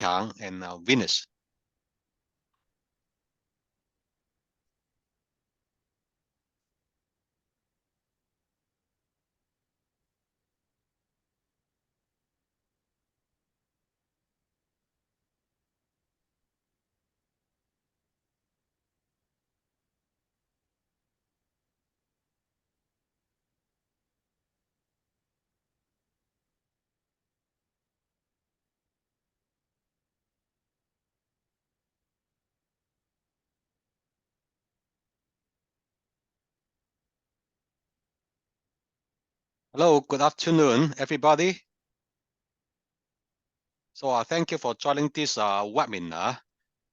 Qiang and Venus. Hello, good afternoon, everybody. So thank you for joining this webinar.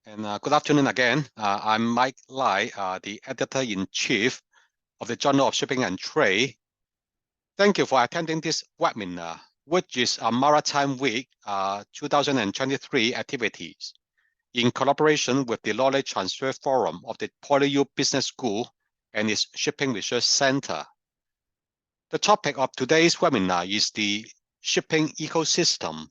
And good afternoon again. I'm Mike Lai, the Editor-in-Chief of the Journal of Shipping and Trade. Thank you for attending this webinar, which is a Maritime Week 2023 activities in collaboration with the Knowledge Transfer Forum of the PolyU Business School and its Shipping Research Center. The topic of today's webinar is the shipping ecosystem.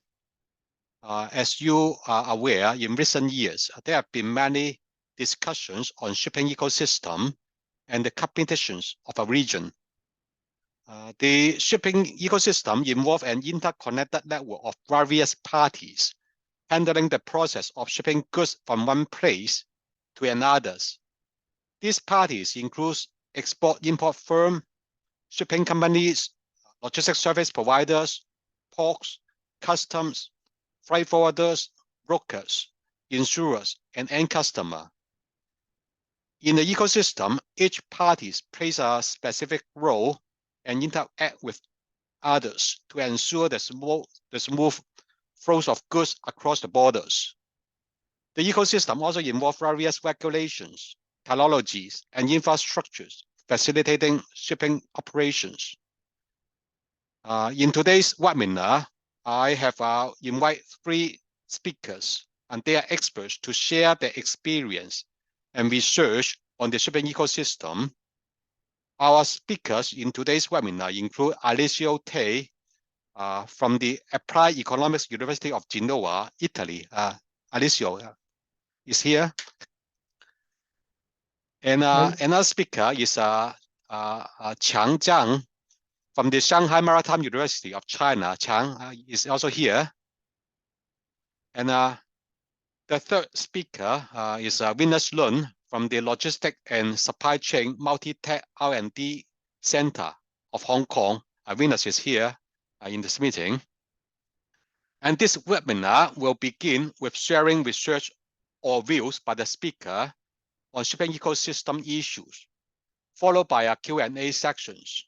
As you are aware, in recent years, there have been many discussions on shipping ecosystem and the competitions of a region. The shipping ecosystem involves an interconnected network of various parties handling the process of shipping goods from one place to another. These parties include export-import firms, shipping companies, logistics service providers, ports, customs, freight forwarders, brokers, insurers, and end customer. In the ecosystem, each party plays a specific role and interact with others to ensure the smooth flows of goods across the borders. The ecosystem also involves various regulations, technologies, and infrastructures facilitating shipping operations. In today's webinar, I have invited 3 speakers, and they are experts to share their experience and research on the shipping ecosystem. Our speakers in today's webinar include Alessio Tei from the Applied Economics University of Genoa, Italy. Alessio is here. And another speaker is Qiang Zhang from the Shanghai Maritime University of China. Qiang is also here. And the third speaker is Venus Lun from the Logistic and Supply Chain Multi-Tech R&D Center of Hong Kong. Venus is here in this meeting. And this webinar will begin with sharing research or views by the speaker on shipping ecosystem issues, followed by a Q&A sections.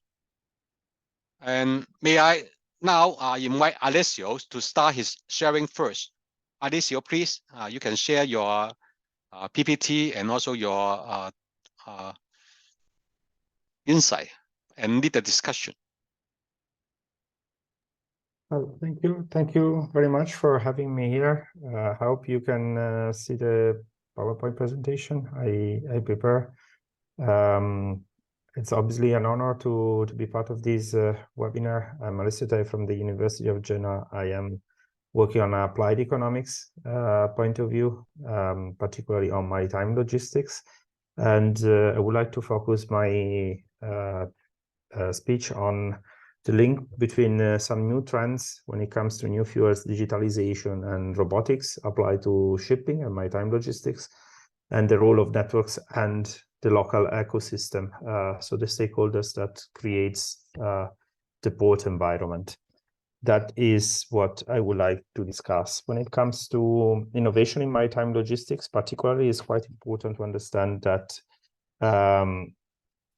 And may I now invite Alessio to start his sharing first. Alessio, please, you can share your PPT and also your insight and lead the discussion. Oh, thank you. Thank you very much for having me here. I hope you can see the PowerPoint presentation I prepare. It's obviously an honor to be part of this webinar. I'm Alessio Tei from the University of Genoa. I am working on applied economics point of view, particularly on maritime logistics. And I would like to focus my speech on the link between some new trends when it comes to new fuels, digitalization, and robotics applied to shipping and maritime logistics, and the role of networks and the local ecosystem, so the stakeholders that creates the port environment. That is what I would like to discuss. When it comes to innovation in maritime logistics, particularly, it's quite important to understand that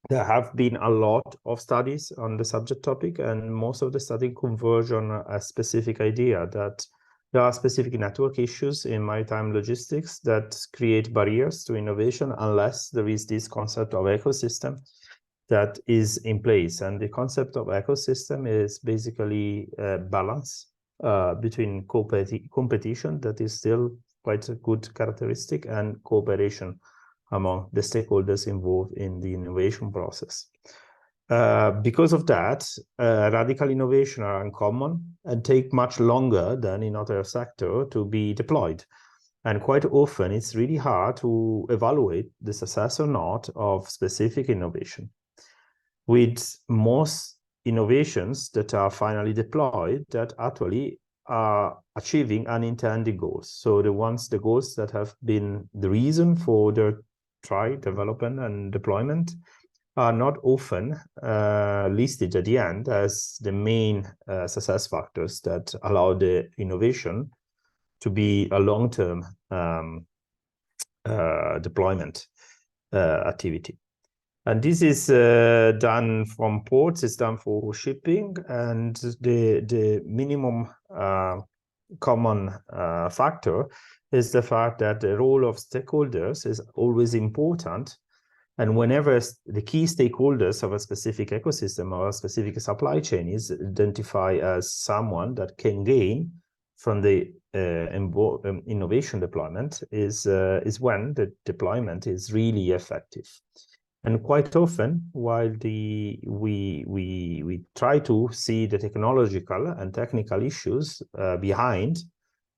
there have been a lot of studies on the subject topic, and most of the study converge on a specific idea that there are specific network issues in maritime logistics that create barriers to innovation unless there is this concept of ecosystem that is in place. And the concept of ecosystem is basically a balance between competition, that is still quite a good characteristic, and cooperation among the stakeholders involved in the innovation process. Because of that, radical innovation are uncommon and take much longer than in other sectors to be deployed. And quite often, it's really hard to evaluate the success or not of specific innovation. With most innovations that are finally deployed that actually are achieving unintended goals. So the goals that have been the reason for their try, development, and deployment are not often listed at the end as the main success factors that allow the innovation to be a long-term deployment activity. And this is done from ports, it's done for shipping, and the minimum common factor is the fact that the role of stakeholders is always important. And whenever the key stakeholders of a specific ecosystem or a specific supply chain is identified as someone that can gain from the innovation deployment is when the deployment is really effective. And quite often, while we try to see the technological and technical issues behind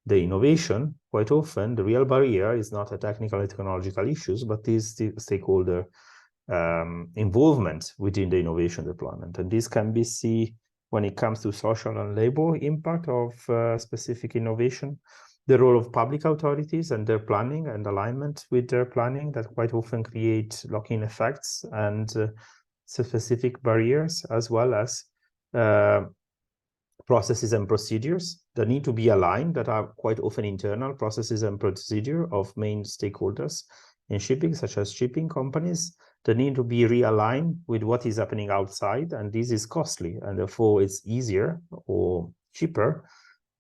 the innovation, quite often the real barrier is not a technical and technological issues, but is the stakeholder involvement within the innovation deployment. And this can be seen when it comes to social and labor impact of specific innovation, the role of public authorities and their planning and alignment with their planning that quite often create lock-in effects and specific barriers, as well as processes and procedures that need to be aligned, that are quite often internal processes and procedure of main stakeholders in shipping, such as shipping companies, that need to be realigned with what is happening outside. And this is costly, and therefore it's easier or cheaper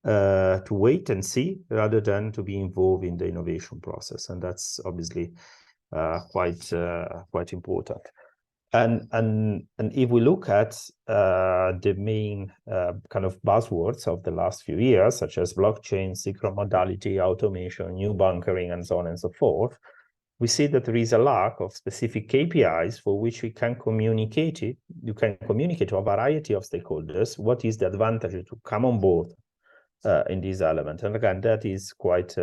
to wait and see rather than to be involved in the innovation process. And that's obviously quite important. And if we look at the main kind of buzzwords of the last few years, such as blockchain, synchronodality, automation, new bunkering, and so on and so forth, we see that there is a lack of specific KPIs for which we can communicate it. You can communicate to a variety of stakeholders what is the advantage to come on board in this element. And again, that is quite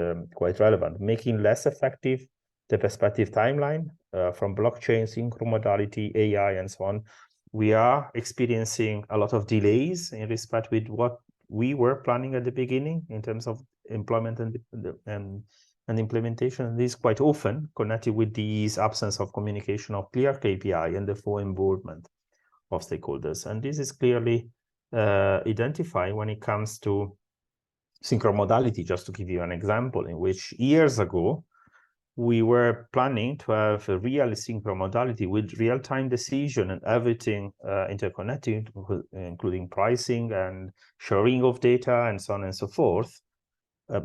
relevant, making less effective the perspective timeline from blockchain, synchronodality, AI, and so on. We are experiencing a lot of delays in respect with what we were planning at the beginning in terms of employment and implementation. And this is quite often connected with this absence of communication of clear KPI and therefore involvement of stakeholders. And this is clearly identified when it comes to synchronodality, just to give you an example, in which years ago, we were planning to have a real synchronodality with real-time decision and everything interconnected, including pricing and sharing of data and so on and so forth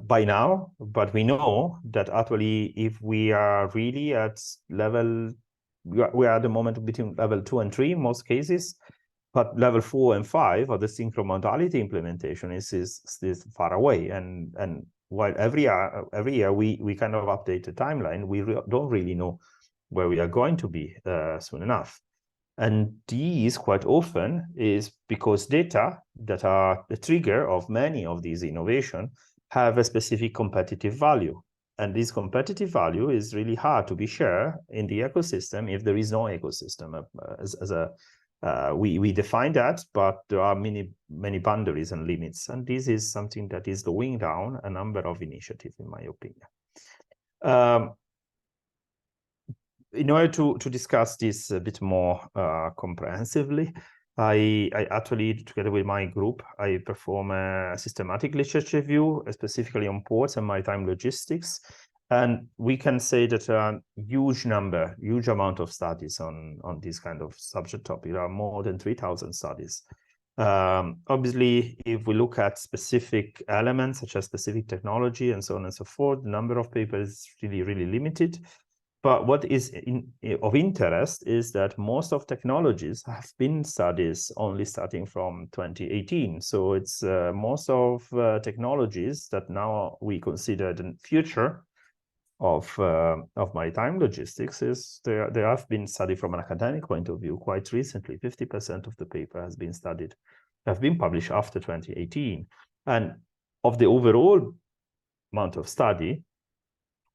by now. But we know that actually, if we are really at level, we are at the moment between level 2 and 3 in most cases, but level 4 and 5 of the synchronodality implementation is far away. And while every year we kind of update the timeline, we don't really know where we are going to be soon enough. And these quite often is because data that are the trigger of many of these innovations have a specific competitive value. And this competitive value is really hard to be shared in the ecosystem if there is no ecosystem. We define that, but there are many boundaries and limits. And this is something that is slowing down a number of initiatives, in my opinion. In order to discuss this a bit more comprehensively, I actually, together with my group, I perform a systematic literature review, specifically on ports and maritime logistics. And we can say that a huge amount of studies on this kind of subject topic. There are more than 3,000 studies. Obviously, if we look at specific elements, such as specific technology and so on and so forth, the number of papers is really, really limited. But what is of interest is that most of technologies have been studies only starting from 2018. So it's most of technologies that now we consider the future maritime logistics is there have been studied from an academic point of view quite recently. 50% of the paper have been published after 2018. And of the overall amount of study,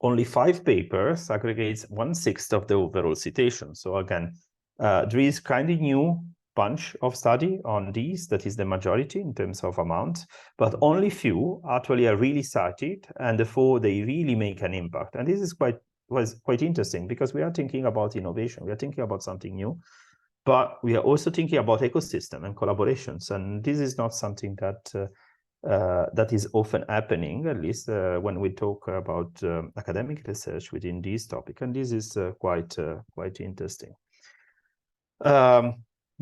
only 5 papers aggregates 1/6 of the overall citation. So again, there is kind of new bunch of study on these, that is the majority in terms of amount, but only few actually are really cited, and therefore they really make an impact. And this is was quite interesting, because we are thinking about innovation, we are thinking about something new, but we are also thinking about ecosystem and collaborations, and this is not something that is often happening, at least when we talk about academic research within this topic, and this is quite interesting.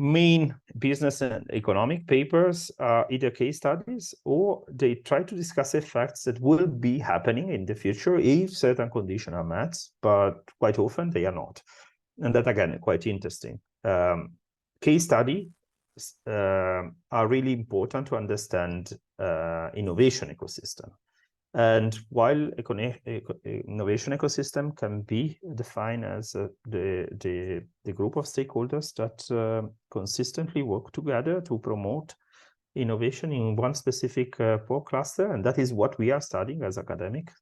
Main business and economic papers are either case studies, or they try to discuss effects that will be happening in the future if certain conditions are met, but quite often they are not. And that, again, quite interesting. Case studies are really important to understand innovation ecosystem. And while innovation ecosystem can be defined as the group of stakeholders that consistently work together to promote innovation in one specific port cluster, and that is what we are studying as academics,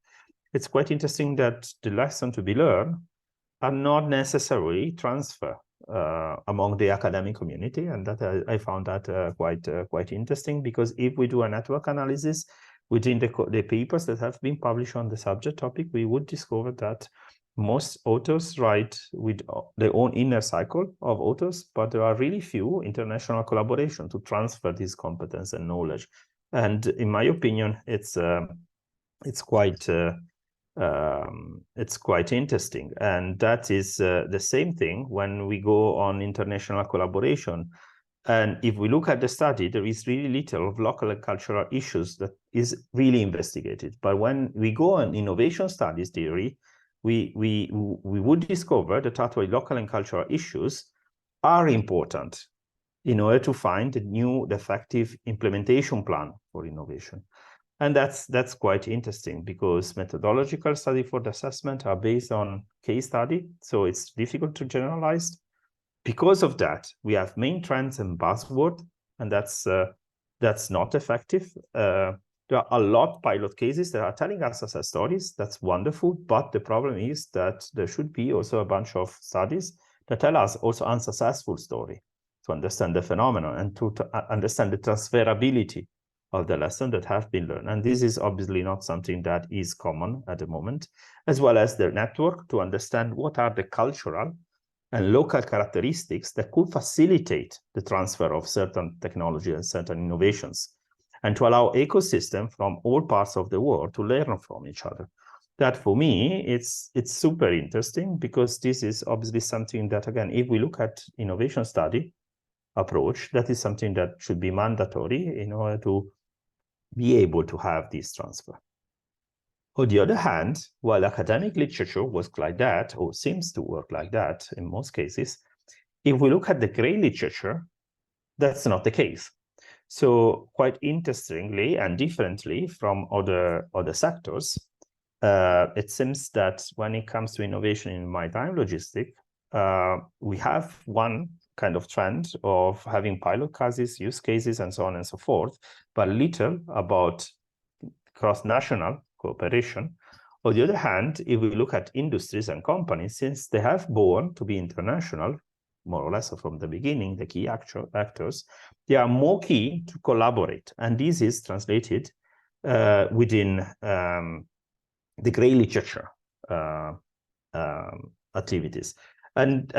it's quite interesting that the lessons to be learned are not necessarily transfer among the academic community, and that I found that quite interesting, because if we do a network analysis within the papers that have been published on the subject topic, we would discover that most authors write with their own inner cycle of authors, but there are really few international collaboration to transfer this competence and knowledge. And in my opinion, it's quite interesting. And that is the same thing when we go on international collaboration. And if we look at the study, there is really little of local and cultural issues that is really investigated. But when we go on innovation studies theory, we would discover that actually local and cultural issues are important in order to find a new effective implementation plan for innovation. And that's quite interesting, because methodological study for the assessment are based on case study, so it's difficult to generalize. Because of that, we have main trends and buzzword, and that's not effective. There are a lot of pilot cases that are telling us success stories. That's wonderful, but the problem is that there should be also a bunch of studies that tell us also unsuccessful story to understand the phenomenon and to understand the transferability of the lesson that have been learned. And this is obviously not something that is common at the moment, as well as the network to understand what are the cultural and local characteristics that could facilitate the transfer of certain technology and certain innovations, and to allow ecosystem from all parts of the world to learn from each other. That, for me, it's super interesting, because this is obviously something that, again, if we look at innovation study approach, that is something that should be mandatory in order to be able to have this transfer. On the other hand, while academic literature works like that, or seems to work like that in most cases, if we look at the gray literature, that's not the case. So quite interestingly and differently from other sectors, it seems that when it comes to innovation in maritime logistics, we have one kind of trend of having pilot cases, use cases, and so on and so forth, but little about cross-national cooperation. On the other hand, if we look at industries and companies, since they have born to be international, more or less from the beginning, the key actors, they are more keen to collaborate. And this is translated within the gray literature activities. And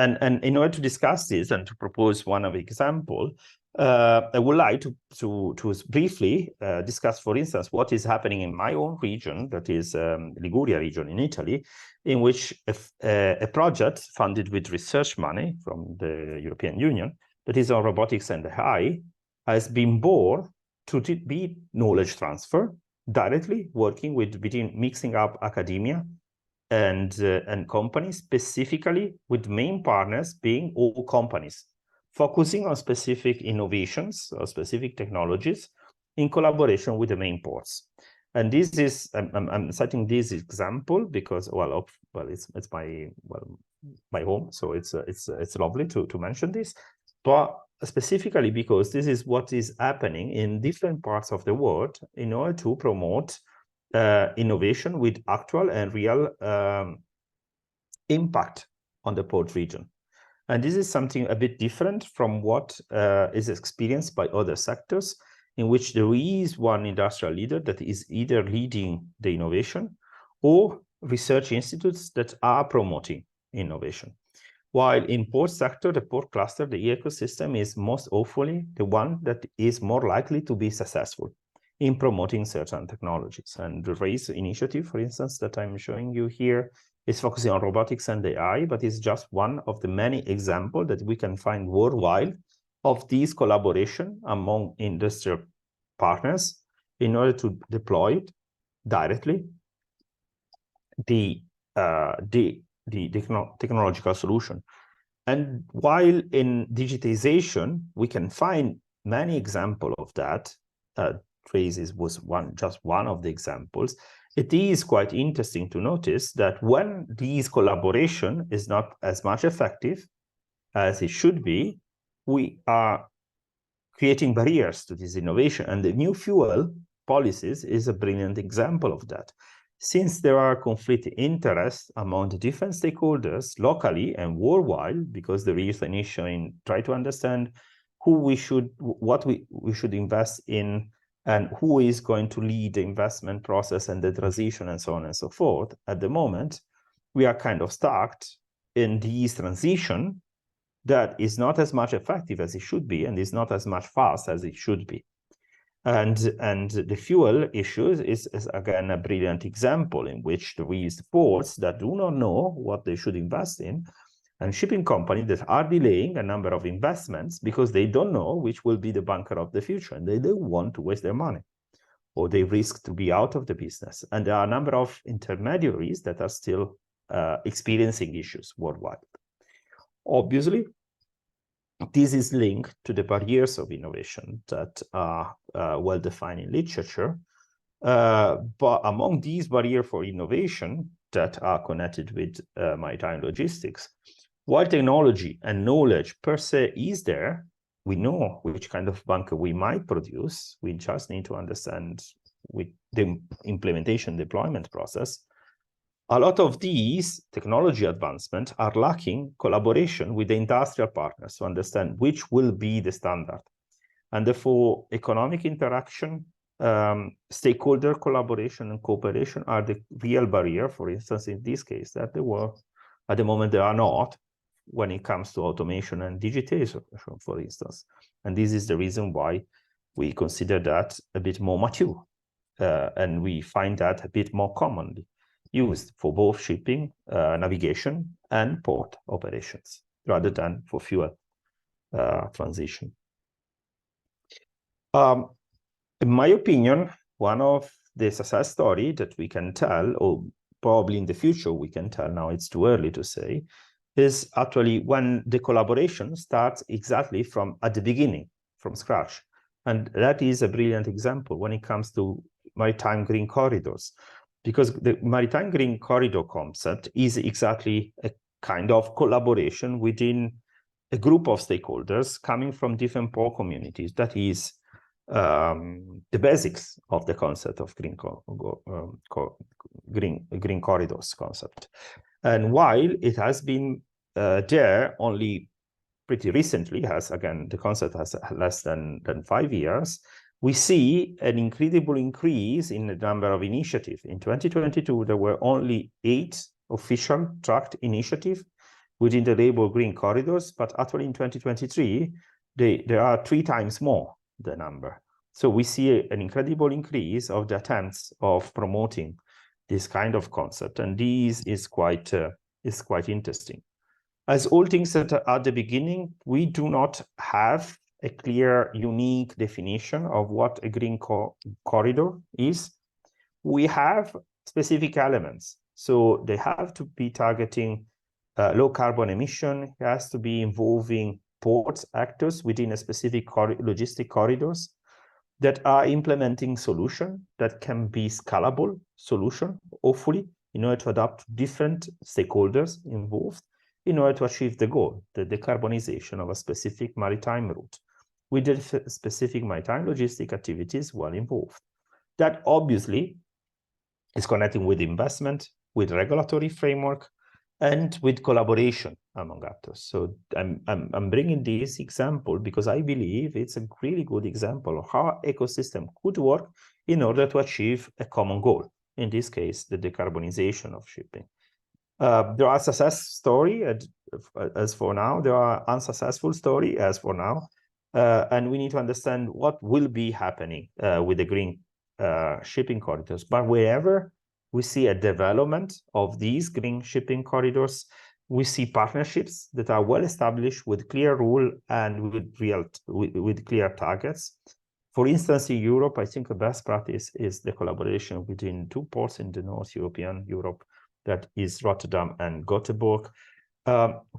in order to discuss this and to propose one of example, I would like to briefly discuss, for instance, what is happening in my own region, that is Liguria region in Italy, in which a project funded with research money from the European Union, that is on robotics and AI, has been born to be knowledge transfer, directly working between mixing up academia and companies, specifically with main partners being all companies, focusing on specific innovations or specific technologies in collaboration with the main ports. And this is, I'm citing this example because, it's my home, so it's lovely to mention this, but specifically because this is what is happening in different parts of the world in order to promote innovation with actual and real impact on the port region. And this is something a bit different from what is experienced by other sectors, in which there is one industrial leader that is either leading the innovation or research institutes that are promoting innovation. While in port sector, the port cluster, the ecosystem is most hopefully the one that is more likely to be successful in promoting certain technologies. And the RACE initiative, for instance, that I'm showing you here is focusing on robotics and AI, but it's just one of the many examples that we can find worldwide of these collaboration among industrial partners in order to deploy directly the technological solution. And while in digitization, we can find many examples of that, Traces was just one of the examples. It is quite interesting to notice that when these collaboration is not as much effective as it should be, we are creating barriers to this innovation. And the new fuel policies is a brilliant example of that. Since there are conflicting interests among the different stakeholders locally and worldwide, because there is an issue in trying to understand what we should invest in and who is going to lead the investment process and the transition and so on and so forth. At the moment, we are kind of stuck in this transition that is not as much effective as it should be and is not as much fast as it should be. And the fuel issues is again a brilliant example in which there is ports that do not know what they should invest in, and shipping companies that are delaying a number of investments because they don't know which will be the bunker of the future, and they don't want to waste their money, or they risk to be out of the business. And there are a number of intermediaries that are still experiencing issues worldwide. Obviously, this is linked to the barriers of innovation that are well defined in literature. But among these barriers for innovation that are connected with maritime logistics, while technology and knowledge per se is there, we know which kind of bunker we might produce. We just need to understand with the implementation deployment process. A lot of these technology advancements are lacking collaboration with the industrial partners to understand which will be the standard. And therefore, economic interaction, stakeholder collaboration and cooperation are the real barrier, for instance, in this case, that there were, at the moment, they are not, when it comes to automation and digitization, for instance. And this is the reason why we consider that a bit more mature. And we find that a bit more commonly used for both shipping, navigation, and port operations, rather than for fuel transition. In my opinion, one of the success stories that we can tell, or probably in the future we can tell, now it's too early to say, is actually when the collaboration starts exactly from at the beginning, from scratch. And that is a brilliant example when it comes to maritime green corridors, because the maritime green corridor concept is exactly a kind of collaboration within a group of stakeholders coming from different port communities. That is the basics of the concept of green corridors concept. And while it has been there only pretty recently, the concept has less than 5 years, we see an incredible increase in the number of initiatives. In 2022, there were only 8 official tracked initiatives within the label green corridors, but actually in 2023, there are 3 times more the number. So we see an incredible increase of the attempts of promoting this kind of concept, and this is quite interesting. As all things that are at the beginning, we do not have a clear, unique definition of what a green corridor is. We have specific elements, so they have to be targeting low carbon emission. It has to be involving ports actors within a specific logistic corridors. that are implementing solution that can be scalable solution, hopefully, in order to adapt different stakeholders involved in order to achieve the goal, the decarbonization of a specific maritime route, with the specific maritime logistic activities well involved. That obviously is connecting with investment, with regulatory framework, and with collaboration among actors. So I'm bringing this example because I believe it's a really good example of how ecosystem could work in order to achieve a common goal. In this case, the decarbonization of shipping. There are success story as for now. There are unsuccessful story as for now. And we need to understand what will be happening with the green shipping corridors. But wherever we see a development of these green shipping corridors, we see partnerships that are well established with clear rule and with clear targets. For instance, in Europe, I think the best practice is the collaboration between two ports in the North European Europe, that is Rotterdam and Gothenburg.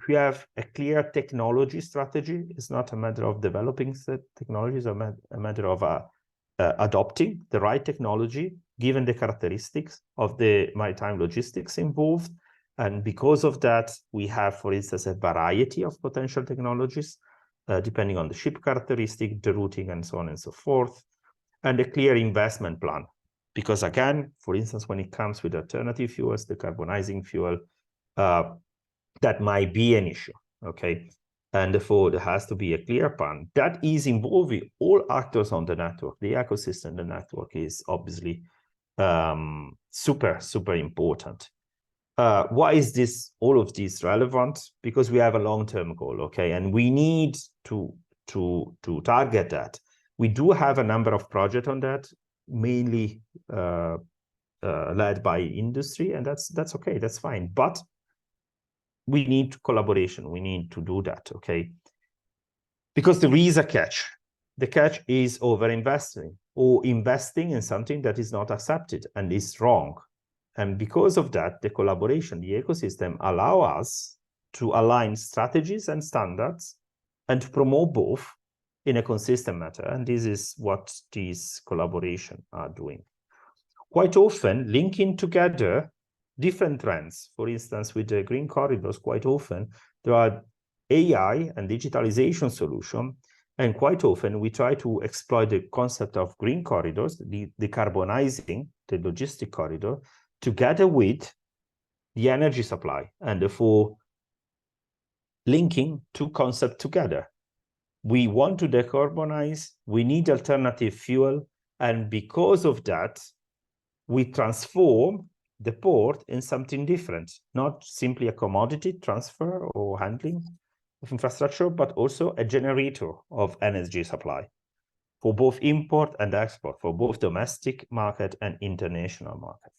We have a clear technology strategy. It's not a matter of developing the technologies, a matter of adopting the right technology, given the characteristics of the maritime logistics involved. And because of that, we have, for instance, a variety of potential technologies, depending on the ship characteristic, the routing, and so on and so forth, and a clear investment plan. Because again, for instance, when it comes with alternative fuels, decarbonizing fuel, that might be an issue, okay? And therefore, there has to be a clear plan that is involving all actors on the network. The ecosystem, the network is obviously super important. Why is all of this relevant? Because we have a long-term goal, okay? And we need to target that. We do have a number of projects on that, mainly led by industry, and that's okay, that's fine. But we need collaboration. We need to do that, okay? Because there is a catch. The catch is over-investing or investing in something that is not accepted and is wrong. And because of that, the collaboration, the ecosystem allow us to align strategies and standards and to promote both in a consistent manner. And this is what these collaboration are doing. Quite often, linking together different trends. For instance, with the green corridors, quite often there are AI and digitalization solutions, and quite often we try to exploit the concept of green corridors, decarbonizing the logistic corridor, together with the energy supply, and therefore linking two concepts together. We want to decarbonize, we need alternative fuel, and because of that, we transform the port in something different, not simply a commodity transfer or handling of infrastructure, but also a generator of energy supply for both import and export, for both domestic market and international market.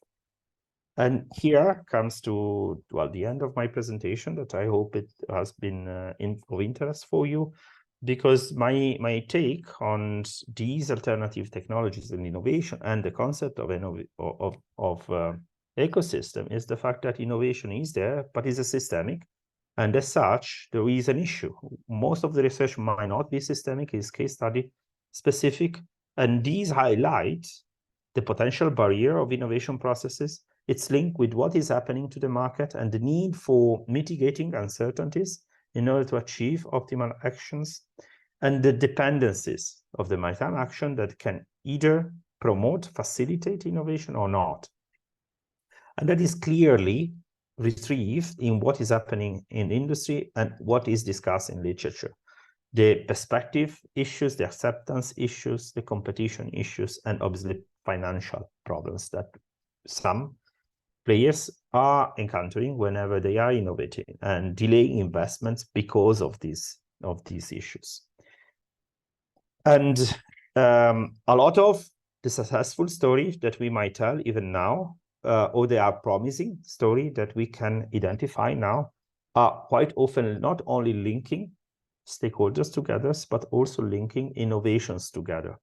And here comes to, well, the end of my presentation, that I hope it has been of interest for you, because my take on these alternative technologies and innovation and the concept of ecosystem is the fact that innovation is there, but is a systemic. And as such, there is an issue. Most of the research might not be systemic, is case study specific. And these highlight the potential barrier of innovation processes. It's linked with what is happening to the market and the need for mitigating uncertainties in order to achieve optimal actions, and the dependencies of the maritime action that can either promote, facilitate innovation or not. And that is clearly retrieved in what is happening in industry and what is discussed in literature. The perspective issues, the acceptance issues, the competition issues, and obviously financial problems that some players are encountering whenever they are innovating and delaying investments because of these issues. And a lot of the successful stories that we might tell even now, or they are promising story that we can identify now, are quite often not only linking stakeholders together, but also linking innovations together.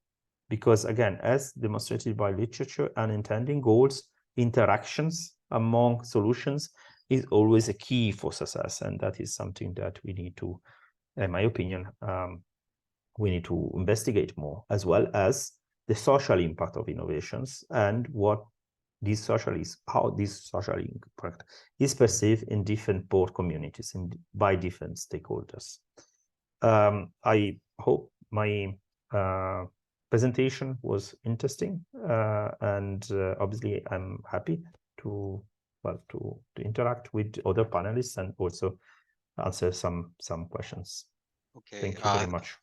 Because again, as demonstrated by literature, unintended goals, interactions among solutions is always a key for success. And that is something that we need to, in my opinion, we need to investigate more, as well as the social impact of innovations and how this social impact is perceived in different port communities and by different stakeholders. I hope my presentation was interesting, and obviously I'm happy to interact with other panelists and also answer some questions. Okay. Thank you very much.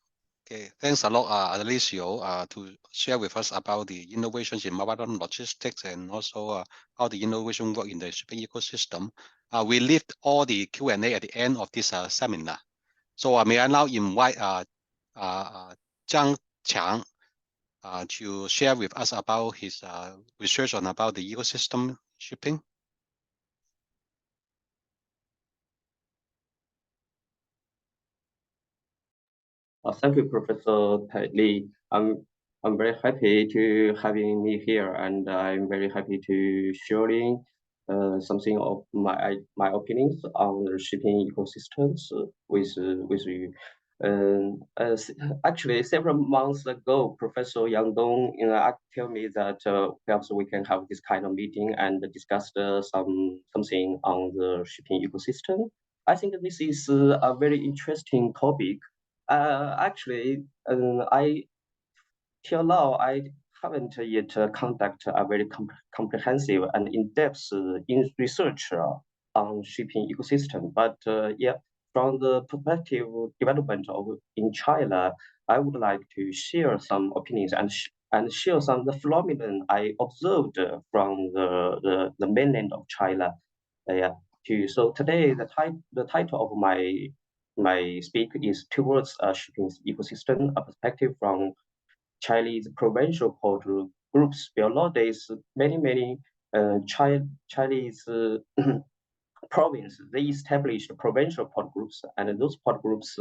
Okay, thanks a lot, Alessio, to share with us about the innovations in maritime logistics and also how the innovation work in the shipping ecosystem. We left all the Q&A at the end of this seminar. So may I now invite Zhang Qiang to share with us about his research on about the ecosystem shipping. Thank you, Professor Tei. I'm very happy to having me here, and I'm very happy to sharing something of my opinions on the shipping ecosystems with you. Actually, several months ago, Professor Yang Dong told me that perhaps we can have this kind of meeting and discuss something on the shipping ecosystem. I think this is a very interesting topic. Actually, till now, I haven't yet conducted a very comprehensive and in-depth research on shipping ecosystem. But yeah, from the perspective development in China, I would like to share some opinions and share some of the phenomenon I observed from the mainland of China. So today, the title of my speak is Towards a Shipping Ecosystem, a perspective from Chinese provincial port groups. Nowadays, many Chinese provinces, they established provincial port groups, and those port groups,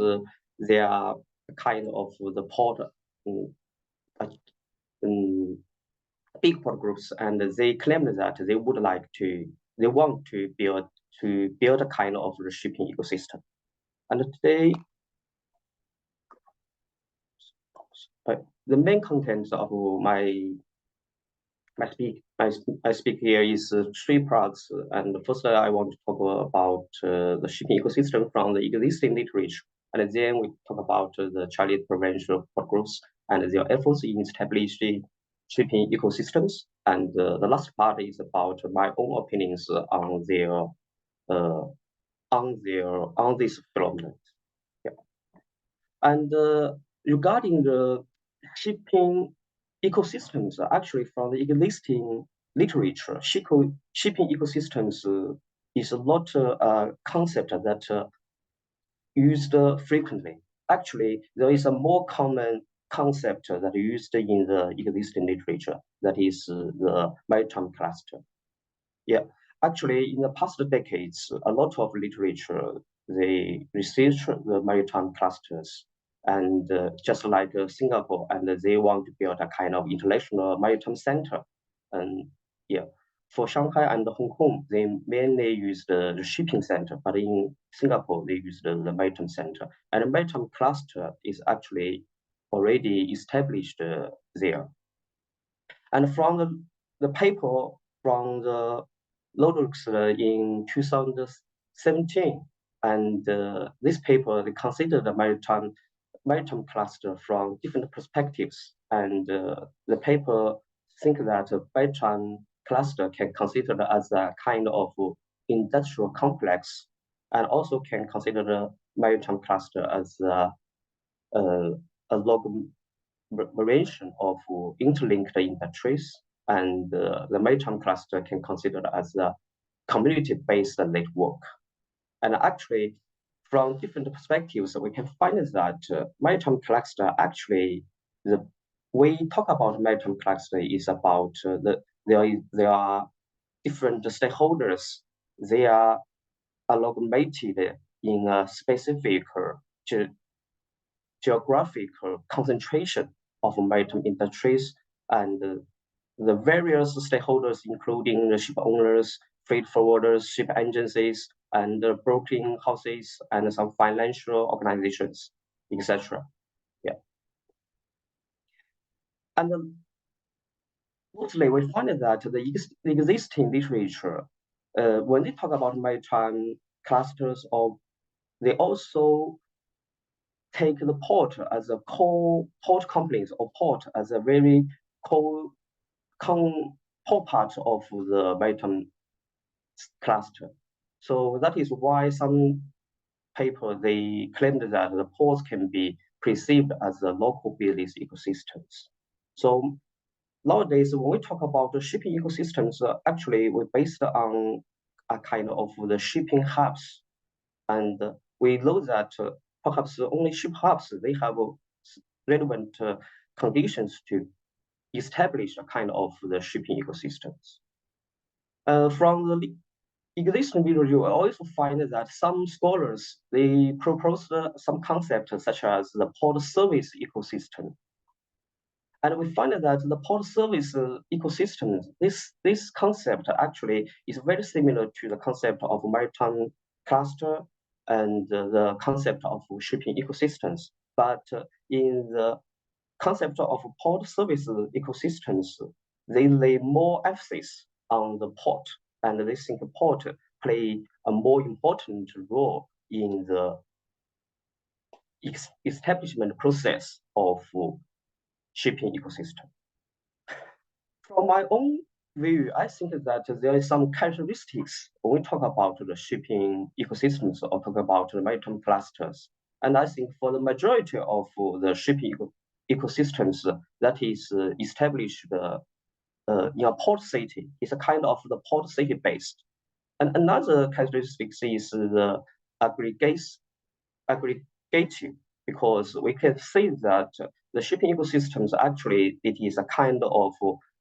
they are kind of the port, big port groups, and they claim that they want to build a kind of shipping ecosystem. And today, the main content of my speak here is three parts. And first, I want to talk about the shipping ecosystem from the existing literature, and then we talk about the Chinese provincial port groups and their efforts in establishing shipping ecosystems. And the last part is about my own opinions on this phenomenon. Yeah. And regarding the shipping ecosystems, actually from the existing literature, shipping ecosystems is not a concept that used frequently. Actually, there is a more common concept that used in the existing literature, that is the maritime cluster. Yeah, actually, in the past decades, a lot of literature, they research the maritime clusters, and just like Singapore, and they want to build a kind of international maritime center. And yeah, for Shanghai and Hong Kong, they mainly use the shipping center, but in Singapore, they use the maritime center. And the maritime cluster is actually already established there. And from the paper from the Lodrux in 2017, and this paper, they considered the maritime cluster from different perspectives. And the paper think that maritime cluster can consider as a kind of industrial complex, and also can consider the maritime cluster as a agglomeration of interlinked industries, and the maritime cluster can consider as a community-based network. And actually, from different perspectives, we can find that maritime cluster actually, we talk about maritime cluster is about there are different stakeholders. They are amalgamated in a specific geographical concentration of maritime industries, and the various stakeholders, including the ship owners, freight forwarders, ship agencies, and broking houses, and some financial organizations, etc. Yeah. And Mostly, we find that the existing literature, when they talk about maritime clusters, they also take the port as a core port companies or port as a very core part of the maritime cluster. So that is why some paper they claimed that the ports can be perceived as a local business ecosystems. So nowadays, when we talk about the shipping ecosystems, actually we're based on a kind of the shipping hubs, and we know that perhaps only ship hubs they have relevant conditions to establish a kind of the shipping ecosystems. From the existing literature, I also find that some scholars they propose some concepts such as the port service ecosystem. And we find that the port service ecosystem, this concept actually is very similar to the concept of maritime cluster and the concept of shipping ecosystems. But in the concept of port service ecosystems, they lay more emphasis on the port, and they think port play a more important role in the establishment process of shipping ecosystem. From my own view, I think that there is some characteristics when we talk about the shipping ecosystems or talk about the maritime clusters. And I think for the majority of the shipping ecosystems that is established in a port city, is a kind of the port city based. And another characteristic is the aggregative, because we can say that the shipping ecosystems actually it is a kind of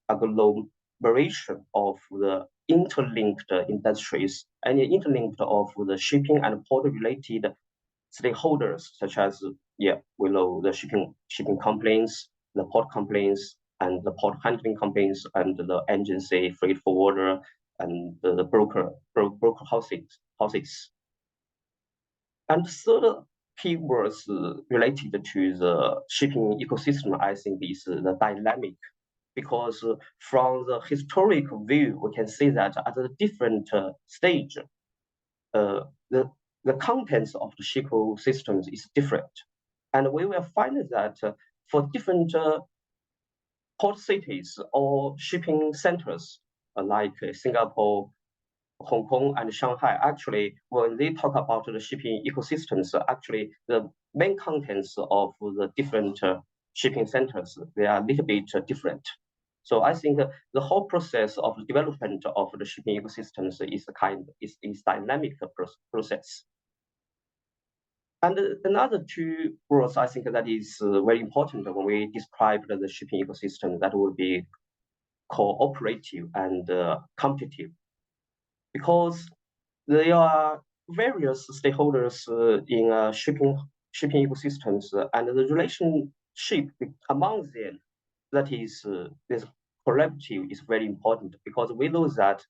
agglomeration of the interlinked industries and interlinked of the shipping and port related stakeholders, such as we know the shipping companies, the port companies, and the port handling companies, and the agency, freight forwarder, and the broker houses. And third keywords related to the shipping ecosystem, I think is the dynamic, because from the historical view, we can see that at a different stage, the contents of the shipping systems is different. And we will find that for different port cities or shipping centers like Singapore, Hong Kong, and Shanghai, actually, when they talk about the shipping ecosystems, actually, the main contents of the different shipping centers, they are a little bit different. So I think the whole process of the development of the shipping ecosystems is dynamic process. And another two words I think that is very important when we describe the shipping ecosystem, that would be cooperative and competitive, because there are various stakeholders in shipping ecosystems, and the relationship among them, that is this collaborative, is very important, because we know that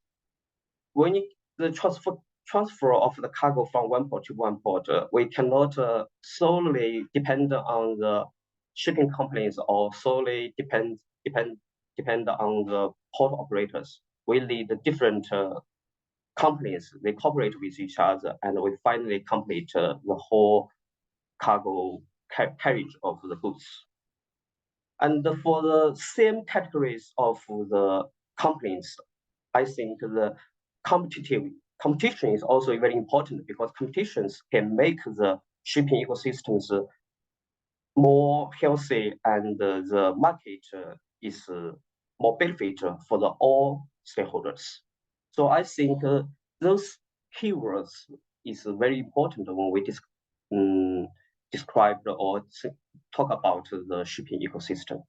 when the transfer of the cargo from one port to one port, we cannot solely depend on the shipping companies or solely depend on the port operators. We need different companies, they cooperate with each other, and we finally complete the whole cargo carriage of the goods. And for the same categories of the companies, I think the competition is also very important, because competitions can make the shipping ecosystems more healthy, and the market is more benefit for all stakeholders. So I think those keywords is very important when we describe or talk about the shipping ecosystem.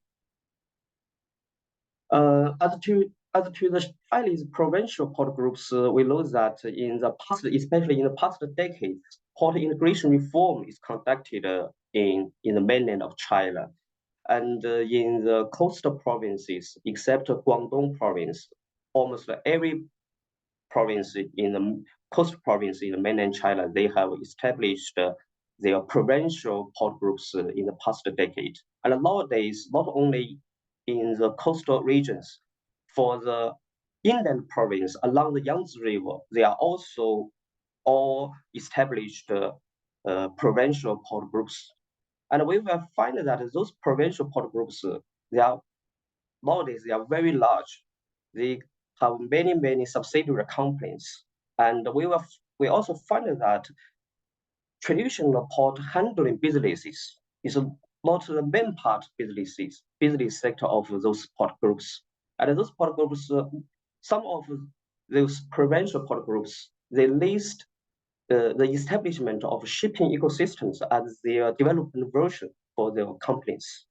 As to the Chinese provincial port groups, we know that in the past, especially in the past decades, port integration reform is conducted in the mainland of China. And in the coastal provinces, except Guangdong province, almost every province in the coastal province in the mainland China, they have established their provincial port groups in the past decade. And nowadays, not only in the coastal regions, for the inland province along the Yangtze River, they are also all established provincial port groups. And we will find that those provincial port groups, nowadays they are very large. They have many subsidiary companies. And we also find that traditional port handling businesses is not the main business sector of those port groups. And those port groups, some of those provincial port groups, they list the establishment of shipping ecosystems as their development version for their companies.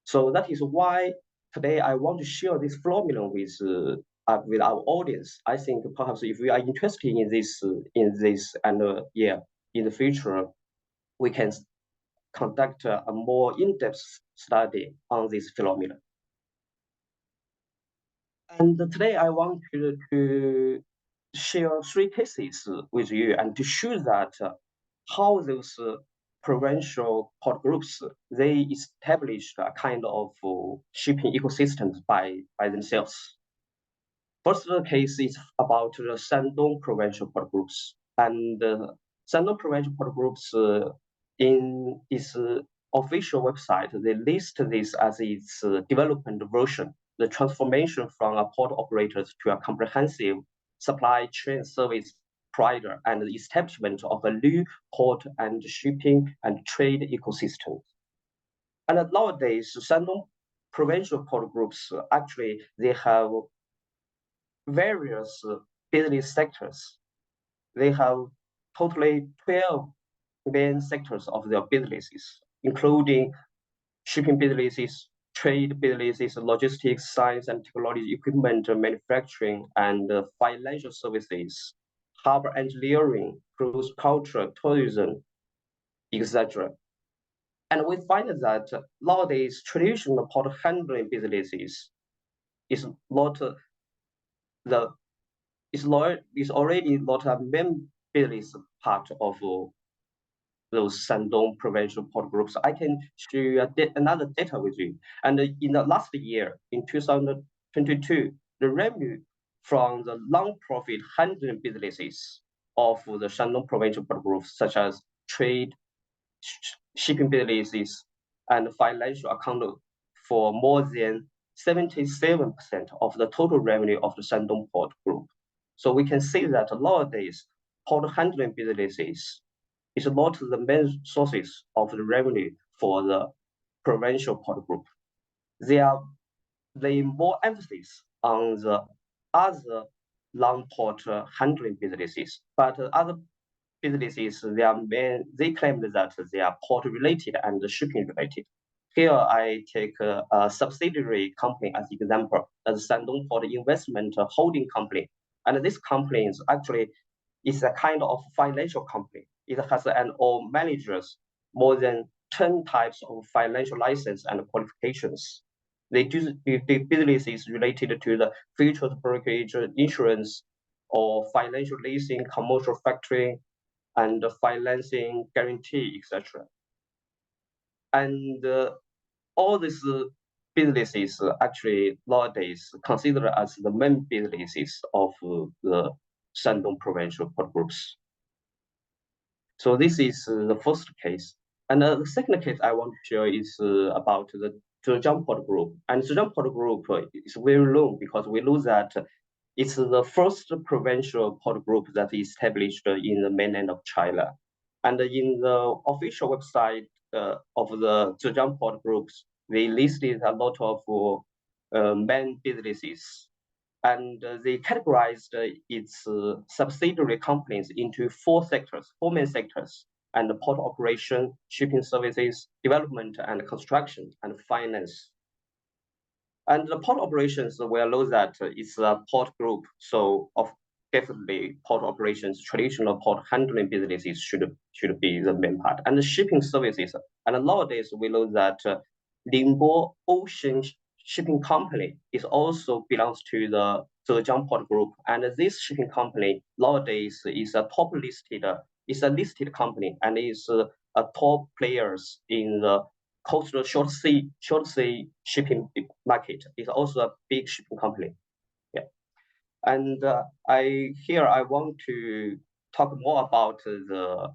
So that is why today I want to share this phenomenon with our audience. I think perhaps if we are interested in this and in the future, we can conduct a more in-depth study on this phenomenon. And today I want to share 3 cases with you and to show that how those provincial port groups, they established a kind of shipping ecosystems by themselves. First case is about the Shandong provincial port groups. And Shandong provincial port groups in its official website, they list this as its development version, the transformation from a port operator to a comprehensive supply chain service provider and the establishment of a new port and shipping and trade ecosystem. And nowadays, Shandong provincial port groups, actually, they have various business sectors. They have totally 12 main sectors of their businesses, including shipping businesses, trade businesses, logistics, science and technology, equipment manufacturing, and financial services, harbor engineering, cruise culture, tourism, etc. And we find that nowadays traditional port handling businesses is already not a main business part of those Shandong provincial port groups. I can show you another data with you. And in the last year, in 2022, the revenue from the non-profit handling businesses of the Shandong provincial port groups, such as trade, shipping businesses, and financial account for more than 77% of the total revenue of the Shandong port group. So we can see that nowadays, port handling businesses is not the main sources of the revenue for the provincial port group. They more emphasis on the other non-port handling businesses, but other businesses, they claim that they are port related and shipping related. Here I take a subsidiary company as example, as Shandong Port Investment Holding Company. And this company is actually a kind of financial company. It has or manages more than 10 types of financial license and qualifications. They do businesses related to the futures brokerage, insurance, or financial leasing, commercial factoring, and financing guarantee, etc. And all these businesses actually nowadays considered as the main businesses of the Shandong provincial port groups. So this is the first case. And the second case I want to share is about the Zhang port group. And Zhang port group is very long because we know that it's the first provincial port group that is established in the mainland of China. And in the official website of the Zhejiang port groups, they listed a lot of main businesses. And they categorized its subsidiary companies into 4 main sectors, and the port operation, shipping services, development and construction, and finance. And the port operations, we know that it's a port group, so definitely port operations, traditional port handling businesses should be the main part. And the shipping services, and nowadays we know that Ningbo Ocean Shipping Company is also belongs to the Zhejiang Port Group, and this shipping company nowadays is a listed company and is a top players in the coastal short sea shipping market. It's also a big shipping company. Yeah, and I want to talk more about the